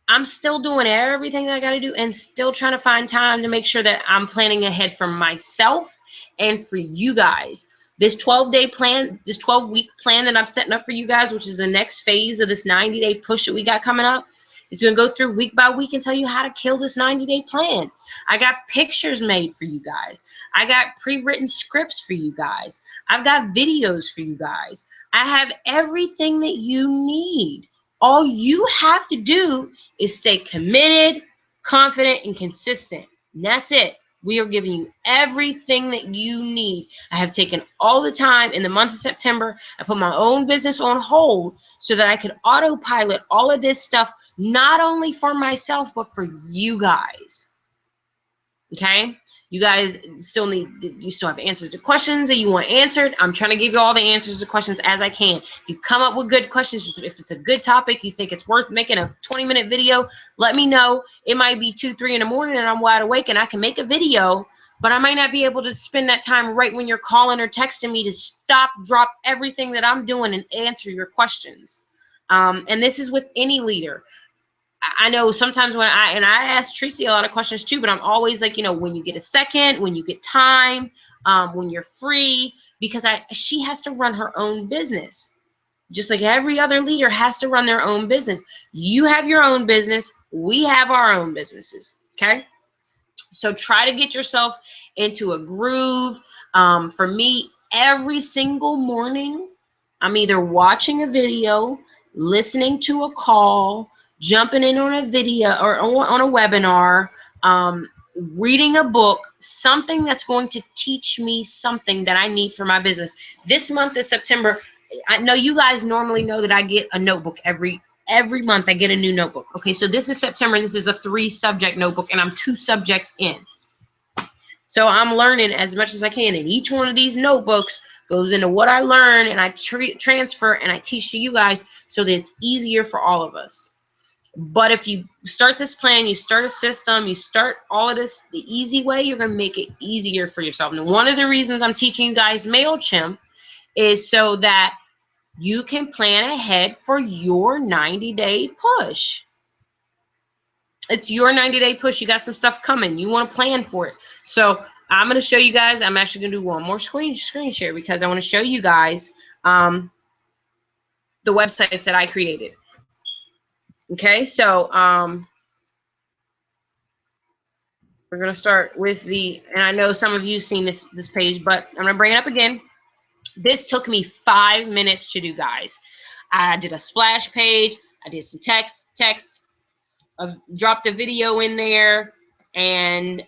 I'm still doing everything that I got to do and still trying to find time to make sure that I'm planning ahead for myself and for you guys. This 12-day plan, this 12-week plan that I'm setting up for you guys, which is the next phase of this 90-day push that we got coming up, is going to go through week by week and tell you how to kill this 90-day plan. I got pictures made for you guys. I got pre-written scripts for you guys. I've got videos for you guys. I have everything that you need. All you have to do is stay committed, confident, and consistent. And that's it. We are giving you everything that you need. I have taken all the time in the month of September. I put my own business on hold so that I could autopilot all of this stuff, not only for myself, but for you guys. Okay? You guys still have answers to questions that you want answered. I'm trying to give you all the answers to questions as I can. If you come up with good questions, if it's a good topic, you think it's worth making a 20-minute video, let me know. It might be 2, 3 in the morning and I'm wide awake and I can make a video, but I might not be able to spend that time right when you're calling or texting me to stop, drop everything that I'm doing and answer your questions. And this is with any leader. I know sometimes when I ask Tracy a lot of questions too, but I'm always like, when you get a second, when you get time, when you're free, because she has to run her own business. Just like every other leader has to run their own business. You have your own business. We have our own businesses. Okay. So try to get yourself into a groove. For me, every single morning, I'm either watching a video, listening to a call, jumping in on a video or on a webinar, reading a book, something that's going to teach me something that I need for my business. This month is September. I know you guys normally know that I get a notebook every month. I get a new notebook. Okay, so this is September. This is a 3-subject notebook, and I'm 2 subjects in. So I'm learning as much as I can, and each one of these notebooks goes into what I learn, and I transfer and I teach to you guys so that it's easier for all of us. But if you start this plan, you start a system, you start all of this the easy way, you're going to make it easier for yourself. And one of the reasons I'm teaching you guys MailChimp is so that you can plan ahead for your 90-day push. It's your 90-day push. You got some stuff coming. You want to plan for it. So I'm going to show you guys. I'm actually going to do one more screen share because I want to show you guys the websites that I created. Okay, so we're going to start with and I know some of you have seen this page, but I'm going to bring it up again. This took me 5 minutes to do, guys. I did a splash page. I did some text. Dropped a video in there, and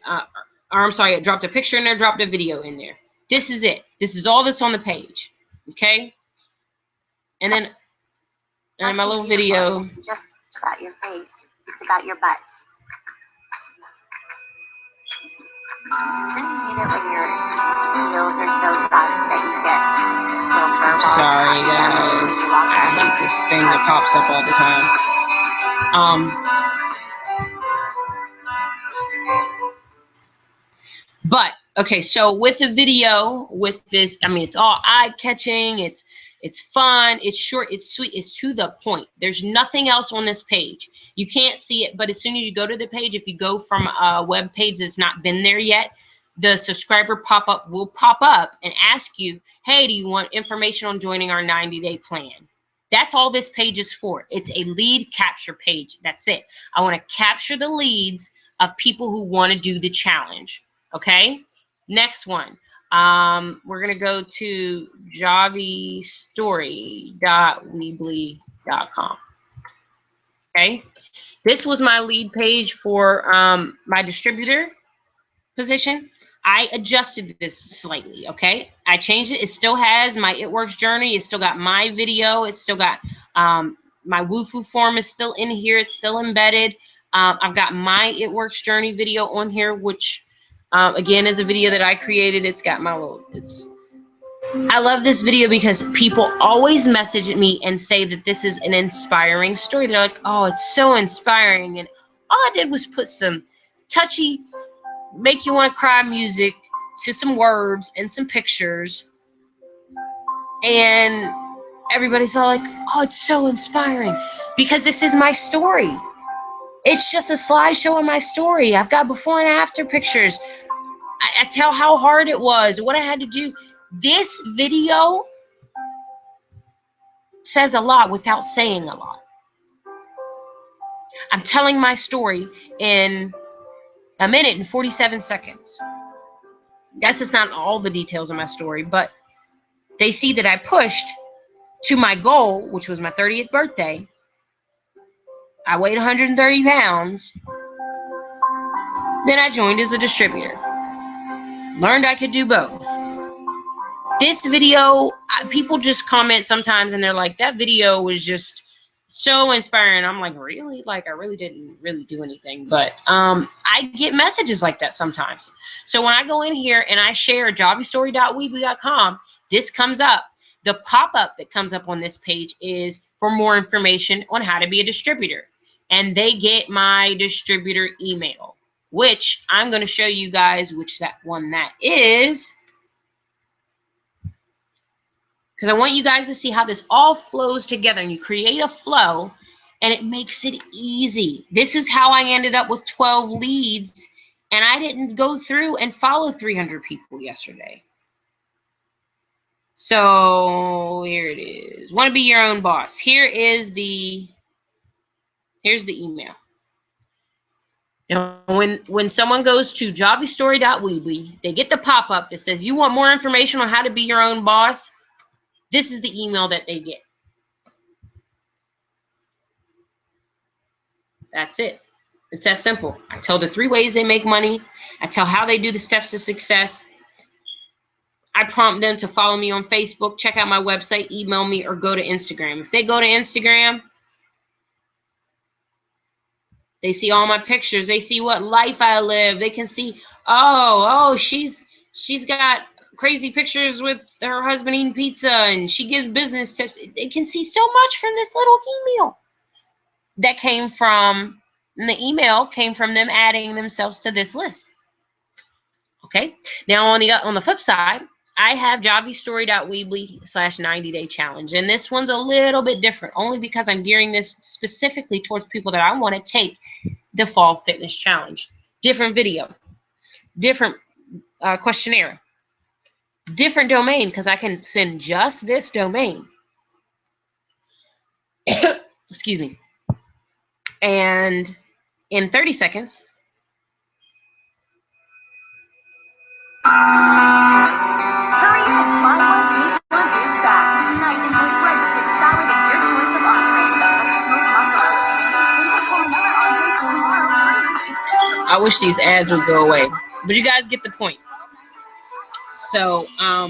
or I'm sorry, I dropped a picture in there, dropped a video in there. This is it. This is all that's on the page. Okay, and then my little video. Just about your face. It's about your butt. Then you hate it when your heels are so rough that you get little fur balls. Sorry, guys. I hate this thing that pops up all the time. But okay, so with the video, with this, I mean, it's all eye-catching. It's fun. It's short. It's sweet. It's to the point. There's nothing else on this page. You can't see it, but as soon as you go to the page, if you go from a web page that's not been there yet, the subscriber pop-up will pop up and ask you, hey, do you want information on joining our 90-day plan? That's all this page is for. It's a lead capture page. That's it. I want to capture the leads of people who want to do the challenge. Okay, next one. We're going to go to javistory.weebly.com. Okay, this was my lead page for my distributor position. I adjusted this slightly. Okay, I changed it. It still has my It Works journey. It's still got my video. It's still got my Woofu form is still in here. It's still embedded. I've got my It Works journey video on here, which again is a video that I created. It's got my little, I love this video because people always message me and say that this is an inspiring story. They're like, oh, it's so inspiring. And all I did was put some touchy, make you want to cry music to some words and some pictures. And everybody's all like, oh, it's so inspiring because this is my story. It's just a slideshow of my story. I've got before and after pictures. I tell how hard it was, what I had to do. This video says a lot without saying a lot. I'm telling my story in a minute and 47 seconds. That's just not all the details of my story, but they see that I pushed to my goal, which was my 30th birthday. I weighed 130 pounds. Then I joined as a distributor. Learned I could do both. This video, people just comment sometimes and they're like, that video was just so inspiring. I'm like, really? Like, I really didn't really do anything. But I get messages like that sometimes. So when I go in here and I share javistory.weebly.com, this comes up. The pop-up that comes up on this page is for more information on how to be a distributor. And they get my distributor email, which I'm going to show you guys which that one that is. Because I want you guys to see how this all flows together, and you create a flow and it makes it easy. This is how I ended up with 12 leads, and I didn't go through and follow 300 people yesterday. So here it is. Want to be your own boss. Here's the email. Now, when someone goes to javistory.weebly, they get the pop-up that says, you want more information on how to be your own boss? This is the email that they get. That's it. It's that simple. I tell the 3 ways they make money. I tell how they do the steps to success. I prompt them to follow me on Facebook, check out my website, email me, or go to Instagram. If they go to Instagram, they see all my pictures. They see what life I live. They can see, oh, she's got crazy pictures with her husband eating pizza, and she gives business tips. They can see so much from this little email. That came from, the email came from them adding themselves to this list. Okay. Now on the flip side, I have javistory.weebly/90-day challenge, and this one's a little bit different, only because I'm gearing this specifically towards people that I want to take the fall fitness challenge. Different video, different questionnaire, different domain, because I can send just this domain. Excuse me. And in 30 seconds, Hurry in, buy one, take one is back. Tonight enjoy breadsticks, salad, and your choice of entrees. Like smoked mozzarella cheese, please pull another entree for tomorrow. I wish these ads would go away, but you guys get the point. So, I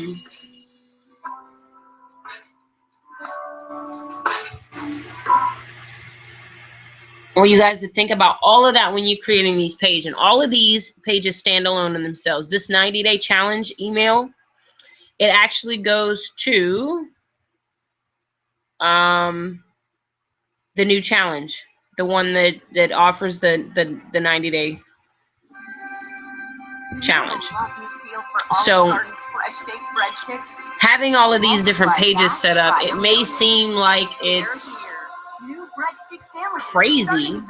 want you guys to think about all of that when you're creating these pages, and all of these pages stand alone in themselves. This 90-day challenge email, it actually goes to the new challenge, the one that offers the 90-day challenge. So having all of these different pages set up, it may seem like it's crazy.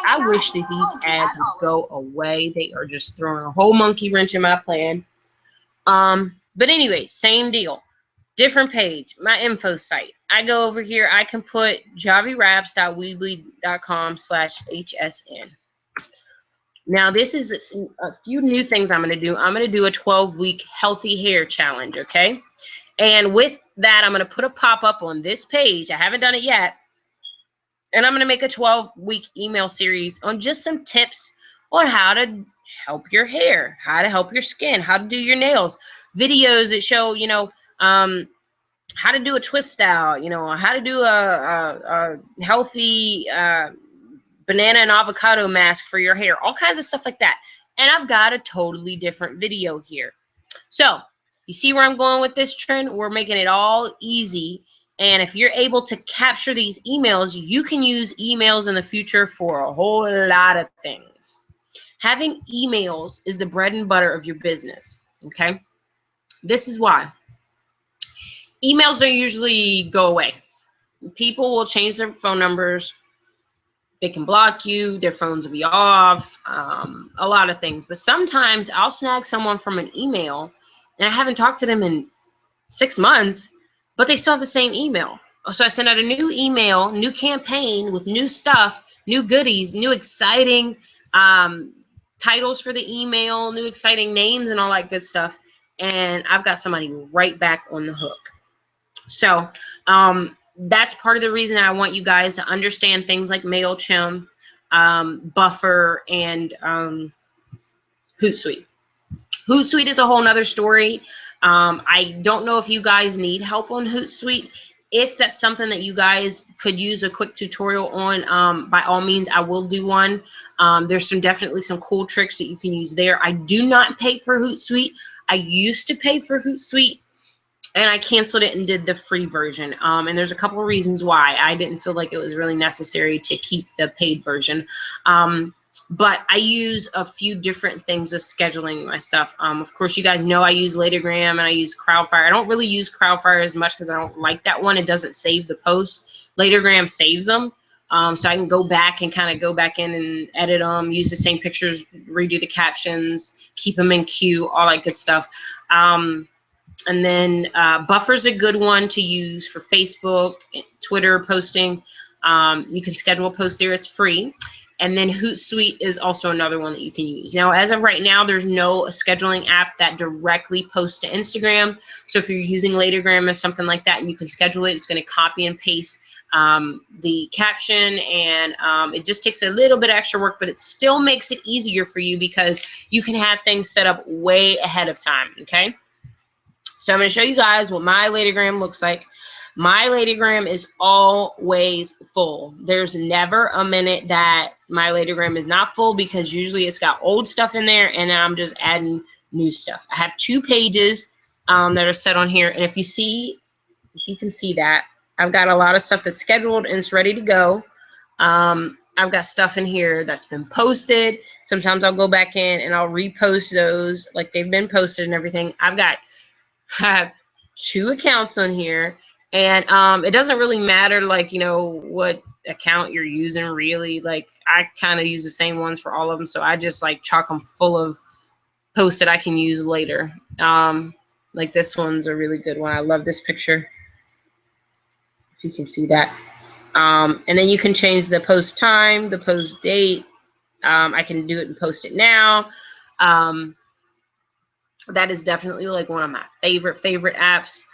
I wish that these ads would go away. They are just throwing a whole monkey wrench in my plan. But anyway, same deal. Different page, my info site. I go over here, I can put javiraps.weebly.com/HSN. Now, this is a few new things I'm going to do. I'm going to do a 12-week healthy hair challenge, okay? And with that, I'm going to put a pop-up on this page. I haven't done it yet. And I'm going to make a 12-week email series on just some tips on how to help your hair, how to help your skin, how to do your nails. Videos that show, you know, how to do a twist style, you know, how to do a healthy banana and avocado mask for your hair, all kinds of stuff like that. And I've got a totally different video here. So you see where I'm going with this trend? We're making it all easy. And if you're able to capture these emails, you can use emails in the future for a whole lot of things. Having emails is the bread and butter of your business, okay? This is why. Emails don't usually go away. People will change their phone numbers. They can block you. Their phones will be off. A lot of things. But sometimes I'll snag someone from an email, and I haven't talked to them in 6 months, but they still have the same email. So I send out a new email, new campaign with new stuff, new goodies, new exciting titles for the email, new exciting names and all that good stuff. And I've got somebody right back on the hook. So that's part of the reason I want you guys to understand things like MailChimp, Buffer, and Hootsuite. Hootsuite is a whole nother story. I don't know if you guys need help on Hootsuite. If that's something that you guys could use a quick tutorial on, by all means, I will do one. There's definitely some cool tricks that you can use there. I do not pay for Hootsuite. I used to pay for Hootsuite, and I canceled it and did the free version. And there's a couple of reasons why. I didn't feel like it was really necessary to keep the paid version. But I use a few different things with scheduling my stuff. Of course, you guys know I use Latergram and I use Crowdfire. I don't really use Crowdfire as much because I don't like that one. It doesn't save the post. Latergram saves them. So I can go back and kind of go back in and edit them, use the same pictures, redo the captions, keep them in queue, all that good stuff. And then Buffer's a good one to use for Facebook, Twitter posting. You can schedule a post there. It's free. And then Hootsuite is also another one that you can use. Now, as of right now, there's no scheduling app that directly posts to Instagram. So if you're using Latergram or something like that and you can schedule it, it's going to copy and paste the caption. And it just takes a little bit extra work, but it still makes it easier for you because you can have things set up way ahead of time, okay? So I'm going to show you guys what my Latergram looks like. My Latergram is always full. There's never a minute that my Latergram is not full because usually it's got old stuff in there and I'm just adding new stuff. I have 2 pages that are set on here, and if you can see that, I've got a lot of stuff that's scheduled and it's ready to go. I've got stuff in here that's been posted. Sometimes I'll go back in and I'll repost those like they've been posted and everything. I have 2 accounts on here. And it doesn't really matter, like, you know, what account you're using, really. Like, I kind of use the same ones for all of them, so I just, like, chock them full of posts that I can use later. Like, this one's a really good one. I love this picture, if you can see that. And then you can change the post time, the post date. I can do it and post it now. That is definitely, like, one of my favorite apps.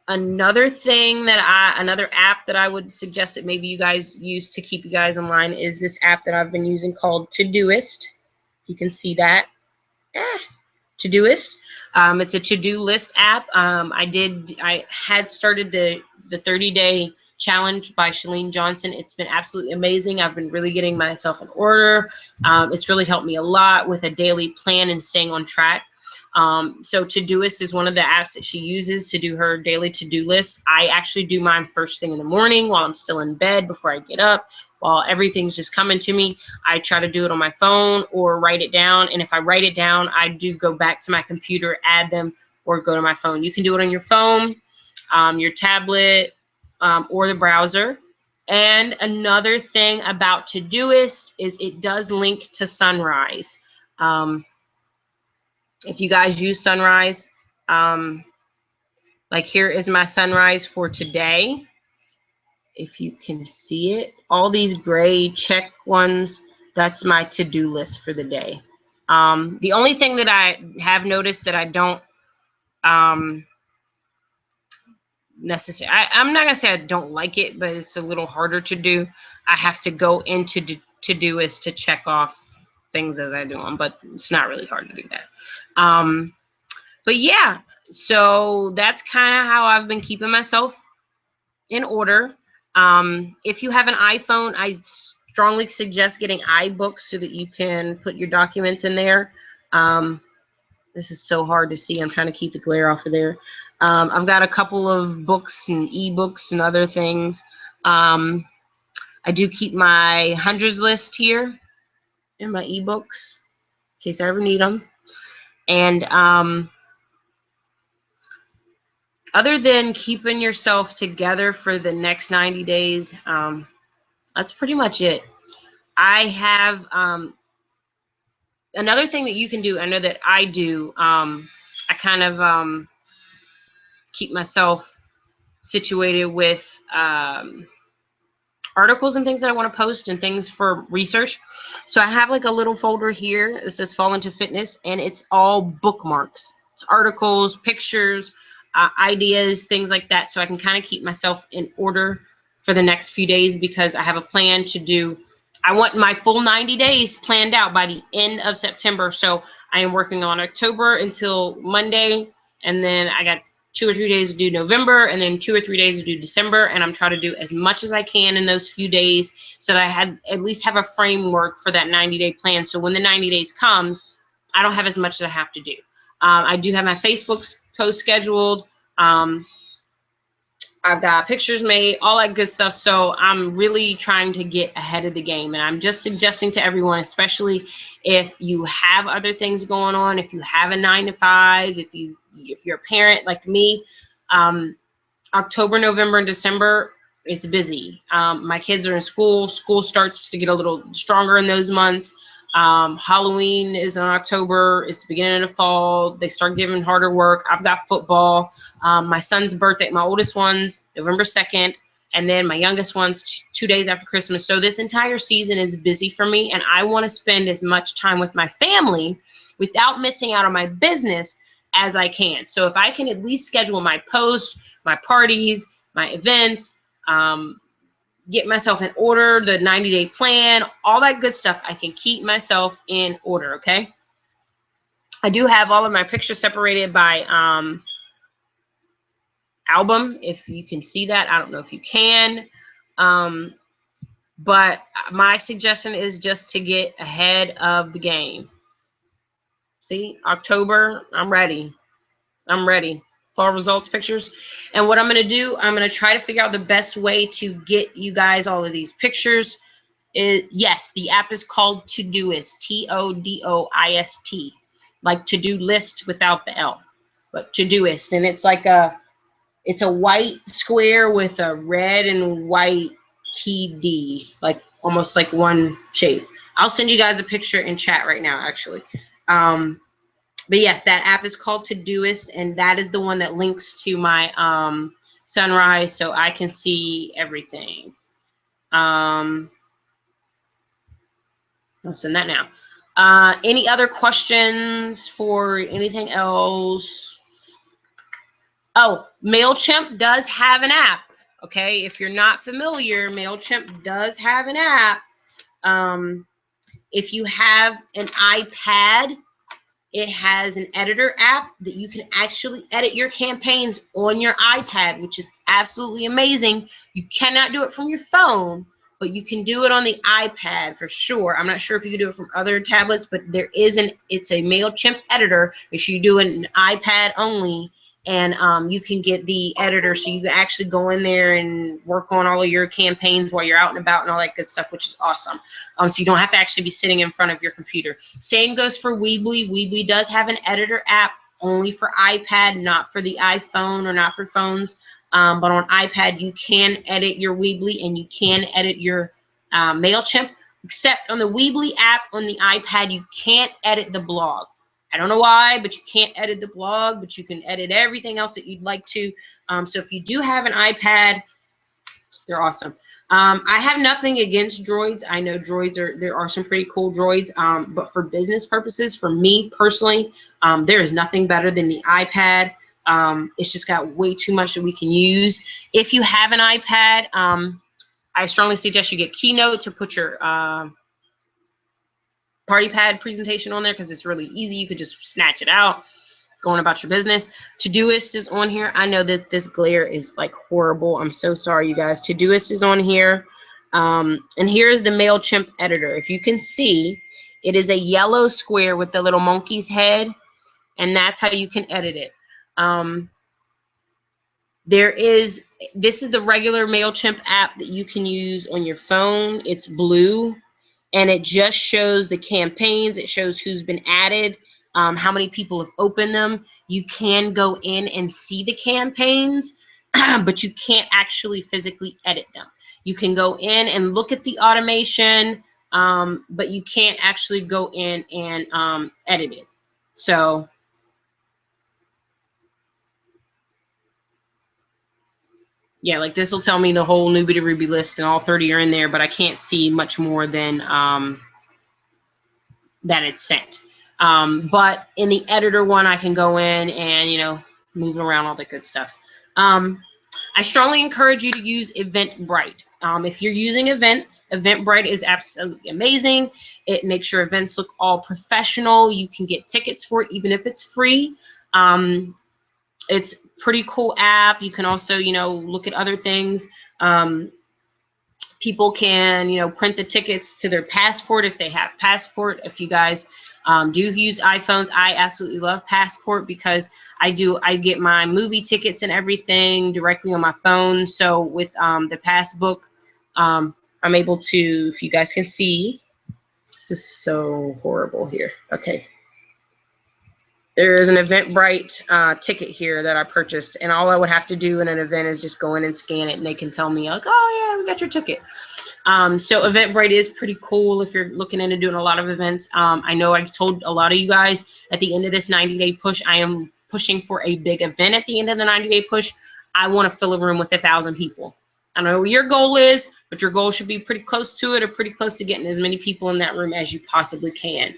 Another app that I would suggest that maybe you guys use to keep you guys in line is this app that I've been using called Todoist. You can see that. Todoist. It's a to-do list app. I had started the 30-day challenge by Chalene Johnson. It's been absolutely amazing. I've been really getting myself in order. It's really helped me a lot with a daily plan and staying on track. So Todoist is one of the apps that she uses to do her daily to-do list. I actually do mine first thing in the morning while I'm still in bed before I get up. While everything's just coming to me, I try to do it on my phone or write it down. And if I write it down, I do go back to my computer, add them, or go to my phone. You can do it on your phone, your tablet, or the browser. And another thing about Todoist is it does link to Sunrise. If you guys use Sunrise, like here is my Sunrise for today. If you can see it, all these gray check ones, that's my to-do list for the day. The only thing that I have noticed that I don't necessarily, I'm not gonna say I don't like it, but it's a little harder to do. I have to go into Todoist to check off things as I do them, but it's not really hard to do that. But yeah, so that's kind of how I've been keeping myself in order. If you have an iPhone, I strongly suggest getting iBooks so that you can put your documents in there. This is so hard to see. I'm trying to keep the glare off of there. I've got a couple of books and ebooks and other things. I do keep my hundreds list here in my ebooks in case I ever need them. And other than keeping yourself together for the next 90 days, that's pretty much it. I have another thing that you can do, I know that I do, I kind of keep myself situated with articles and things that I want to post and things for research. So I have like a little folder here that says Fall Into Fitness, and it's all bookmarks. It's articles, pictures, ideas, things like that, so I can kind of keep myself in order for the next few days, because I have a plan to do, I want my full 90 days planned out by the end of September. So I am working on October until Monday, and then I got 2 or 3 days to do November, and then 2 or 3 days to do December, and I'm trying to do as much as I can in those few days so that I at least have a framework for that 90-day plan. So when the 90 days comes, I don't have as much that I have to do. I do have my Facebook post scheduled. I've got pictures made, all that good stuff. So I'm really trying to get ahead of the game. And I'm just suggesting to everyone, especially if you have other things going on, if you have a 9-to-5, if you're a parent like me, October, November, and December, it's busy. My kids are in school. School starts to get a little stronger in those months. Halloween is in October. It's the beginning of the fall. They start giving harder work. I've got football. My son's birthday, my oldest one's November 2nd, and then my youngest one's 2 days after Christmas. So this entire season is busy for me, and I want to spend as much time with my family without missing out on my business as I can. So if I can at least schedule my posts, my parties, my events, get myself in order, the 90-day plan, all that good stuff, I can keep myself in order, okay? I do have all of my pictures separated by album, if you can see that. I don't know if you can. But my suggestion is just to get ahead of the game. See, October, I'm ready. I'm ready. Fall results pictures. And what I'm going to do, I'm going to try to figure out the best way to get you guys all of these pictures. Yes, the app is called Todoist, Todoist, like to-do list without the L, but Todoist. And it's like it's a white square with a red and white TD, like almost like one shape. I'll send you guys a picture in chat right now, actually. But yes, that app is called Todoist, and that is the one that links to my sunrise, so I can see everything. I'll send that now. Any other questions for anything else? Oh, MailChimp does have an app. Okay, if you're not familiar, MailChimp does have an app. If you have an iPad, it has an editor app that you can actually edit your campaigns on your iPad, which is absolutely amazing. You cannot do it from your phone, but you can do it on the iPad for sure. I'm not sure if you can do it from other tablets, but there is it's a MailChimp editor. Make sure you do it in iPad only, and you can get the editor so you can actually go in there and work on all of your campaigns while you're out and about and all that good stuff, which is awesome. So you don't have to actually be sitting in front of your computer. Same goes for Weebly. Weebly does have an editor app only for iPad, not for the iPhone or not for phones. But on iPad, you can edit your Weebly and you can edit your MailChimp, except on the Weebly app on the iPad, you can't edit the blog. I don't know why, but you can't edit the blog, but you can edit everything else that you'd like to. So if you do have an iPad, they're awesome. I have nothing against droids. I know droids there are some pretty cool droids, but for business purposes, for me personally, there is nothing better than the iPad. It's just got way too much that we can use. If you have an iPad, I strongly suggest you get Keynote to put your party pad presentation on there, because it's really easy. You could just snatch it out, going about your business. Todoist is on here. I know that this glare is like horrible. I'm so sorry, you guys. Todoist is on here. And here's the MailChimp editor. If you can see, it is a yellow square with the little monkey's head, and that's how you can edit it. This is the regular MailChimp app that you can use on your phone. It's blue, and it just shows the campaigns. It shows who's been added, how many people have opened them. You can go in and see the campaigns, but you can't actually physically edit them. You can go in and look at the automation, but you can't actually go in and edit it. So yeah, like this will tell me the whole Newbie to Ruby list and all 30 are in there, but I can't see much more than that it's sent. But in the editor one, I can go in and, you know, move around, all that good stuff. I strongly encourage you to use Eventbrite. If you're using Eventbrite is absolutely amazing. It makes your events look all professional. You can get tickets for it even if it's free. It's pretty cool app. You can also, you know, look at other things. People can, you know, print the tickets to their passport if they have Passport. If you guys do use iPhones, I absolutely love Passport because I get my movie tickets and everything directly on my phone. So with the Passbook, I'm able to, if you guys can see, this is so horrible here. Okay. There's an Eventbrite ticket here that I purchased, and all I would have to do in an event is just go in and scan it, and they can tell me, like, oh, yeah, we got your ticket. So Eventbrite is pretty cool if you're looking into doing a lot of events. I know I told a lot of you guys at the end of this 90-day push, I am pushing for a big event at the end of the 90-day push. I want to fill a room with 1,000 people. I don't know what your goal is, but your goal should be pretty close to it or pretty close to getting as many people in that room as you possibly can.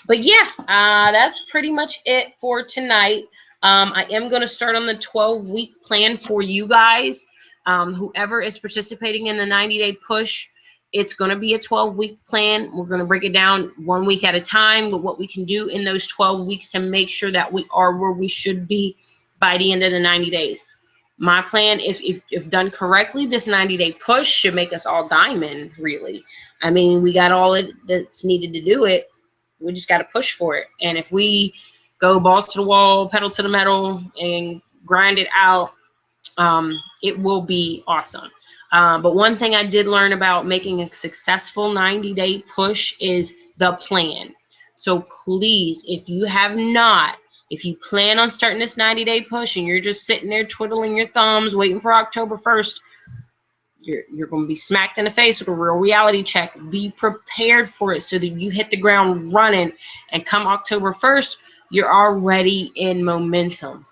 But yeah, that's pretty much it for tonight. I am going to start on the 12-week plan for you guys. Whoever is participating in the 90-day push, it's going to be a 12-week plan. We're going to break it down 1 week at a time with what we can do in those 12 weeks to make sure that we are where we should be by the end of the 90 days. My plan, if done correctly, this 90-day push should make us all diamond, really. I mean, we got all that's needed to do it. We just got to push for it. And if we go balls to the wall, pedal to the metal, and grind it out, it will be awesome. But one thing I did learn about making a successful 90-day push is the plan. So please, if you have not, if you plan on starting this 90-day push and you're just sitting there twiddling your thumbs waiting for October 1st, you're going to be smacked in the face with a real reality check. Be prepared for it so that you hit the ground running, and come October 1st, you're already in momentum.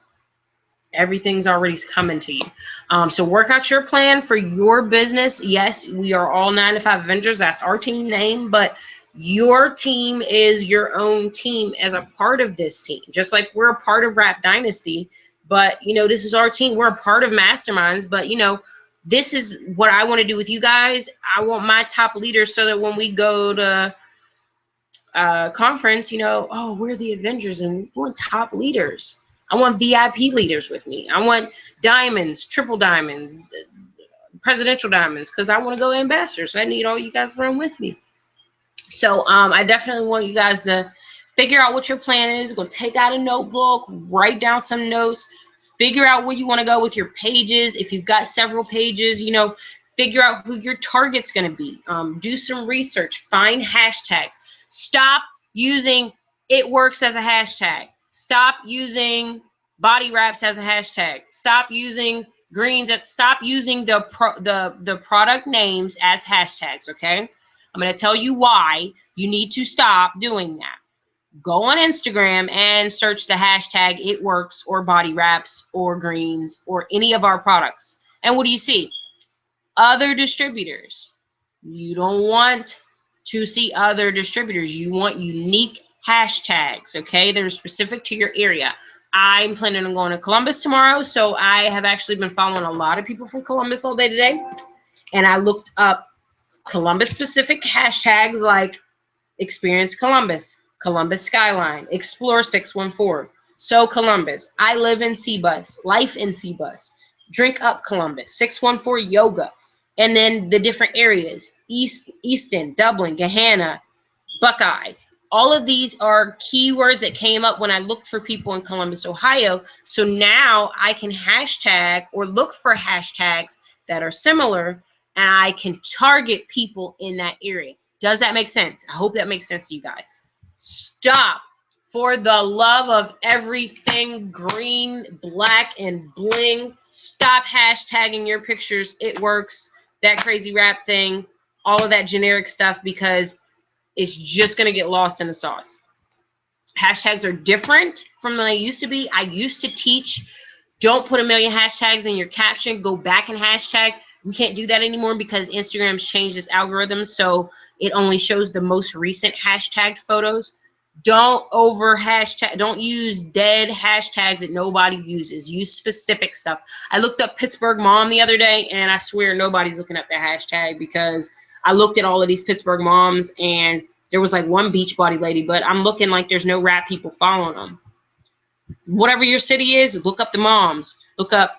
Everything's already coming to you. So work out your plan for your business. Yes, we are all 9 to 5 Avengers. That's our team name, but your team is your own team as a part of this team. Just like we're a part of Rap Dynasty, but, you know, this is our team. We're a part of Masterminds, but, you know, this is what I want to do with you guys. I want my top leaders so that when we go to conference, you know, oh, we're the Avengers and we want top leaders. I want VIP leaders with me. I want diamonds, triple diamonds, presidential diamonds, because I want to go ambassador. So I need all you guys to run with me. So I definitely want you guys to figure out what your plan is. Go take out a notebook, write down some notes, figure out where you want to go with your pages. If you've got several pages, you know, figure out who your target's going to be. Do some research. Find hashtags. Stop using "it works" as a hashtag. Stop using "body wraps" as a hashtag. Stop using greens. Stop using the product names as hashtags, okay? I'm going to tell you why you need to stop doing that. Go on Instagram and search the hashtag "it works" or "body wraps" or greens or any of our products. And what do you see? Other distributors. You don't want to see other distributors. You want unique hashtags, okay? That are specific to your area. I'm planning on going to Columbus tomorrow, so I have actually been following a lot of people from Columbus all day today. And I looked up Columbus-specific hashtags like Experience Columbus, Columbus Skyline, Explore 614, So Columbus, I Live in C-Bus, Life in C-Bus, Drink Up Columbus, 614 Yoga, and then the different areas, Easton, Dublin, Gahanna, Buckeye. All of these are keywords that came up when I looked for people in Columbus, Ohio. So now I can hashtag or look for hashtags that are similar, and I can target people in that area. Does that make sense? I hope that makes sense to you guys. Stop, for the love of everything green, black, and bling. Stop hashtagging your pictures. It works. That crazy rap thing, all of that generic stuff, because it's just going to get lost in the sauce. Hashtags are different from when they used to be. I used to teach, don't put a million hashtags in your caption. Go back and hashtag. We can't do that anymore because Instagram's changed its algorithm, so it only shows the most recent hashtagged photos. Don't over hashtag. Don't use dead hashtags that nobody uses. Use specific stuff. I looked up Pittsburgh mom the other day, and I swear nobody's looking up that hashtag because I looked at all of these Pittsburgh moms, and there was like one Beachbody lady, but I'm looking like there's no rap people following them. Whatever your city is, look up the moms. Look up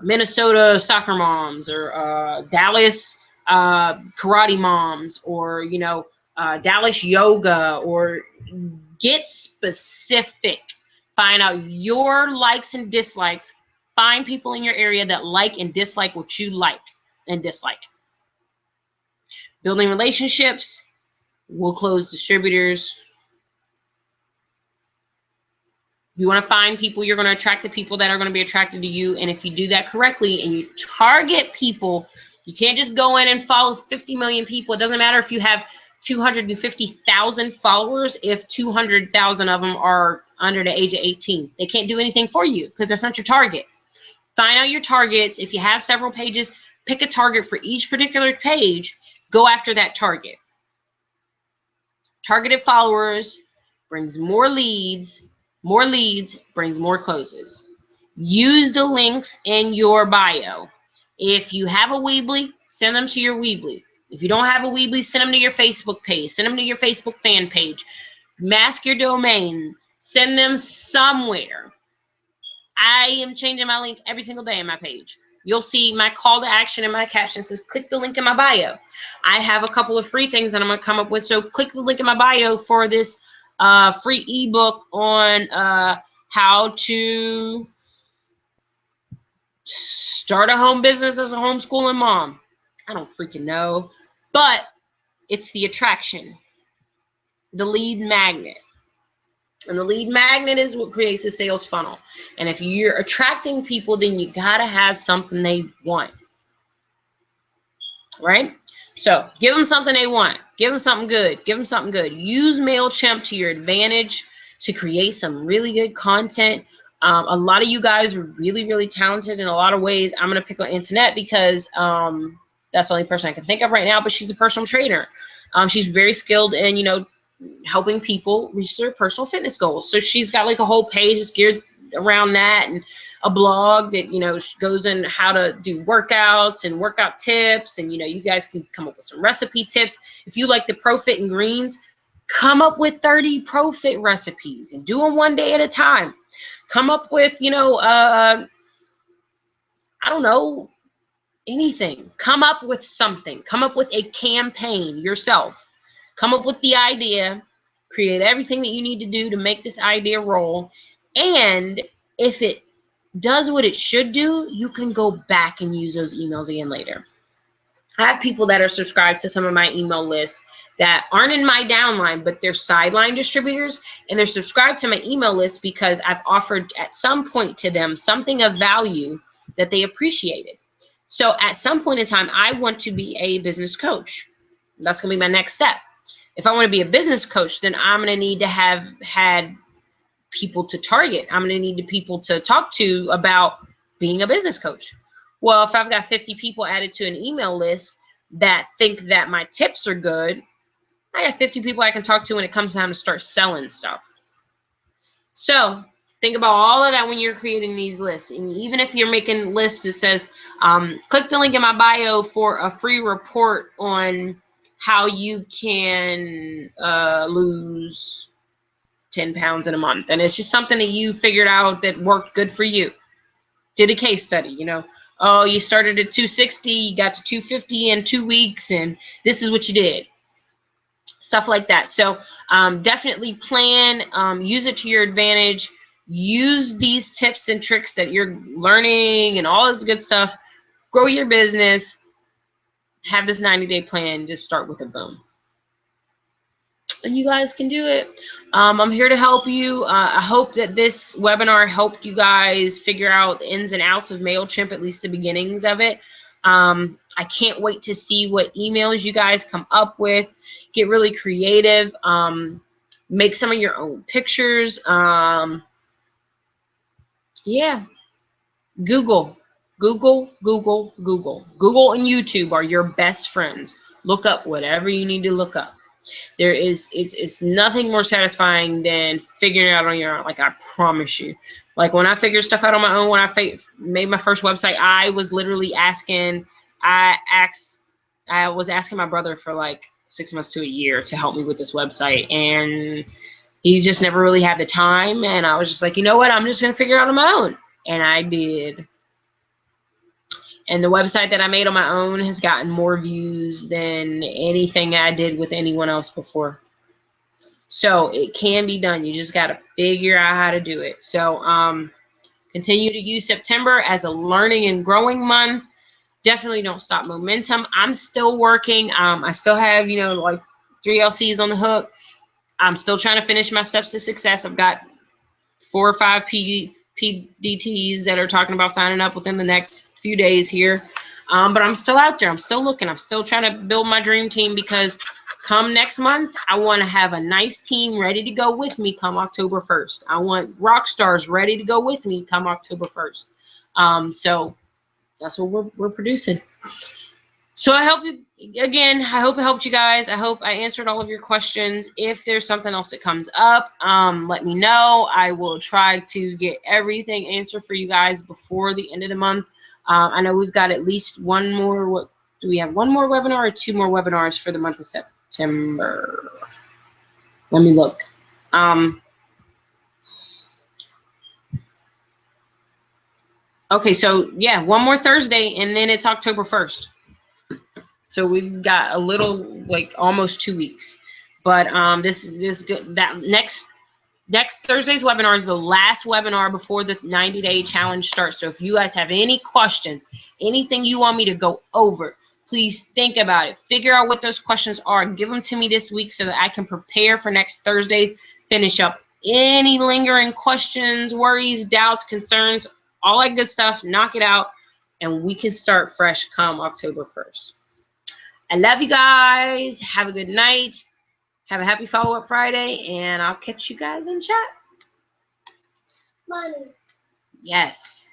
Minnesota soccer moms, or Dallas karate moms, or Dallas yoga, or get specific. Find out your likes and dislikes. Find people in your area that like and dislike what you like and dislike. Building relationships will close distributors. You want to find people, you're going to attract the people that are going to be attracted to you. And if you do that correctly and you target people, you can't just go in and follow 50 million people. It doesn't matter if you have 250,000 followers if 200,000 of them are under the age of 18. They can't do anything for you because that's not your target. Find out your targets. If you have several pages, pick a target for each particular page. Go after that target. Targeted followers brings more leads. More leads brings more closes. Use the links in your bio. If you have a Weebly, send them to your Weebly. If you don't have a Weebly, send them to your Facebook page. Send them to your Facebook fan page. Mask your domain. Send them somewhere. I am changing my link every single day in my page. You'll see my call to action in my caption says, click the link in my bio. I have a couple of free things that I'm going to come up with. So click the link in my bio for this free ebook on how to start a home business as a homeschooling mom. I don't freaking know. But it's the attraction, the lead magnet. And the lead magnet is what creates a sales funnel. And if you're attracting people, then you got to have something they want. Right? So give them something they want. Give them something good. Give them something good. Use MailChimp to your advantage to create some really good content. A lot of you guys are really, really talented in a lot of ways. I'm going to pick on Internet because that's the only person I can think of right now, but she's a personal trainer. She's very skilled in, helping people reach their personal fitness goals. So she's got like a whole page that's geared around that, and a blog that goes in how to do workouts and workout tips, and you guys can come up with some recipe tips. If you like the ProFit and greens, come up with 30 ProFit recipes and do them one day at a time. Come up with I don't know, anything. Come up with something. Come up with a campaign yourself. Come up with the idea, create everything that you need to do to make this idea roll, and if it does what it should do, you can go back and use those emails again later. I have people that are subscribed to some of my email lists that aren't in my downline, but they're sideline distributors, and they're subscribed to my email list because I've offered at some point to them something of value that they appreciated. So at some point in time, I want to be a business coach. That's going to be my next step. If I want to be a business coach, then I'm going to need to have had people to target. I'm going to need people to talk to about being a business coach. Well, if I've got 50 people added to an email list that think that my tips are good, I got 50 people I can talk to when it comes time to start selling stuff. So think about all of that when you're creating these lists. And even if you're making lists that says, click the link in my bio for a free report on how you can lose 10 pounds in a month. And it's just something that you figured out that worked good for you. Did a case study, Oh, you started at 260, you got to 250 in 2 weeks, and this is what you did. Stuff like that. So definitely plan, use it to your advantage. Use these tips and tricks that you're learning and all this good stuff. Grow your business. Have this 90-day plan. Just start with a boom. And you guys can do it. I'm here to help you. I hope that this webinar helped you guys figure out the ins and outs of MailChimp, at least the beginnings of it. I can't wait to see what emails you guys come up with. Get really creative. Make some of your own pictures. Yeah. Google and YouTube are your best friends. Look up whatever you need to look up. It's nothing more satisfying than figuring it out on your own. Like, I promise you. Like, when I figured stuff out on my own, when I made my first website, I was literally I was asking my brother for like 6 months to a year to help me with this website, and he just never really had the time. And I was just like, you know what? I'm just gonna figure it out on my own, and I did. And the website that I made on my own has gotten more views than anything I did with anyone else before. So it can be done. You just got to figure out how to do it. So continue to use September as a learning and growing month. Definitely don't stop momentum. I'm still working. I still have, like 3 LCs on the hook. I'm still trying to finish my steps to success. I've got 4 or 5 PDTs that are talking about signing up within the next few days here. But I'm still out there. I'm still looking. I'm still trying to build my dream team, because come next month, I want to have a nice team ready to go with me come October 1st. I want rock stars ready to go with me come October 1st. So that's what we're producing. So I hope it helped you guys. I hope I answered all of your questions. If there's something else that comes up, let me know. I will try to get everything answered for you guys before the end of the month. I know we've got at least one more. What do we have? One more webinar or 2 more webinars for the month of September? Let me look. Okay, so yeah, one more Thursday, and then it's October 1st. So we've got a little, like almost 2 weeks. But that next Thursday's webinar is the last webinar before the 90-day challenge starts. So if you guys have any questions, anything you want me to go over, please think about it. Figure out what those questions are. Give them to me this week so that I can prepare for next Thursday. Finish up any lingering questions, worries, doubts, concerns, all that good stuff. Knock it out, and we can start fresh come October 1st. I love you guys. Have a good night. Have a happy follow-up Friday, and I'll catch you guys in chat. Money. Yes.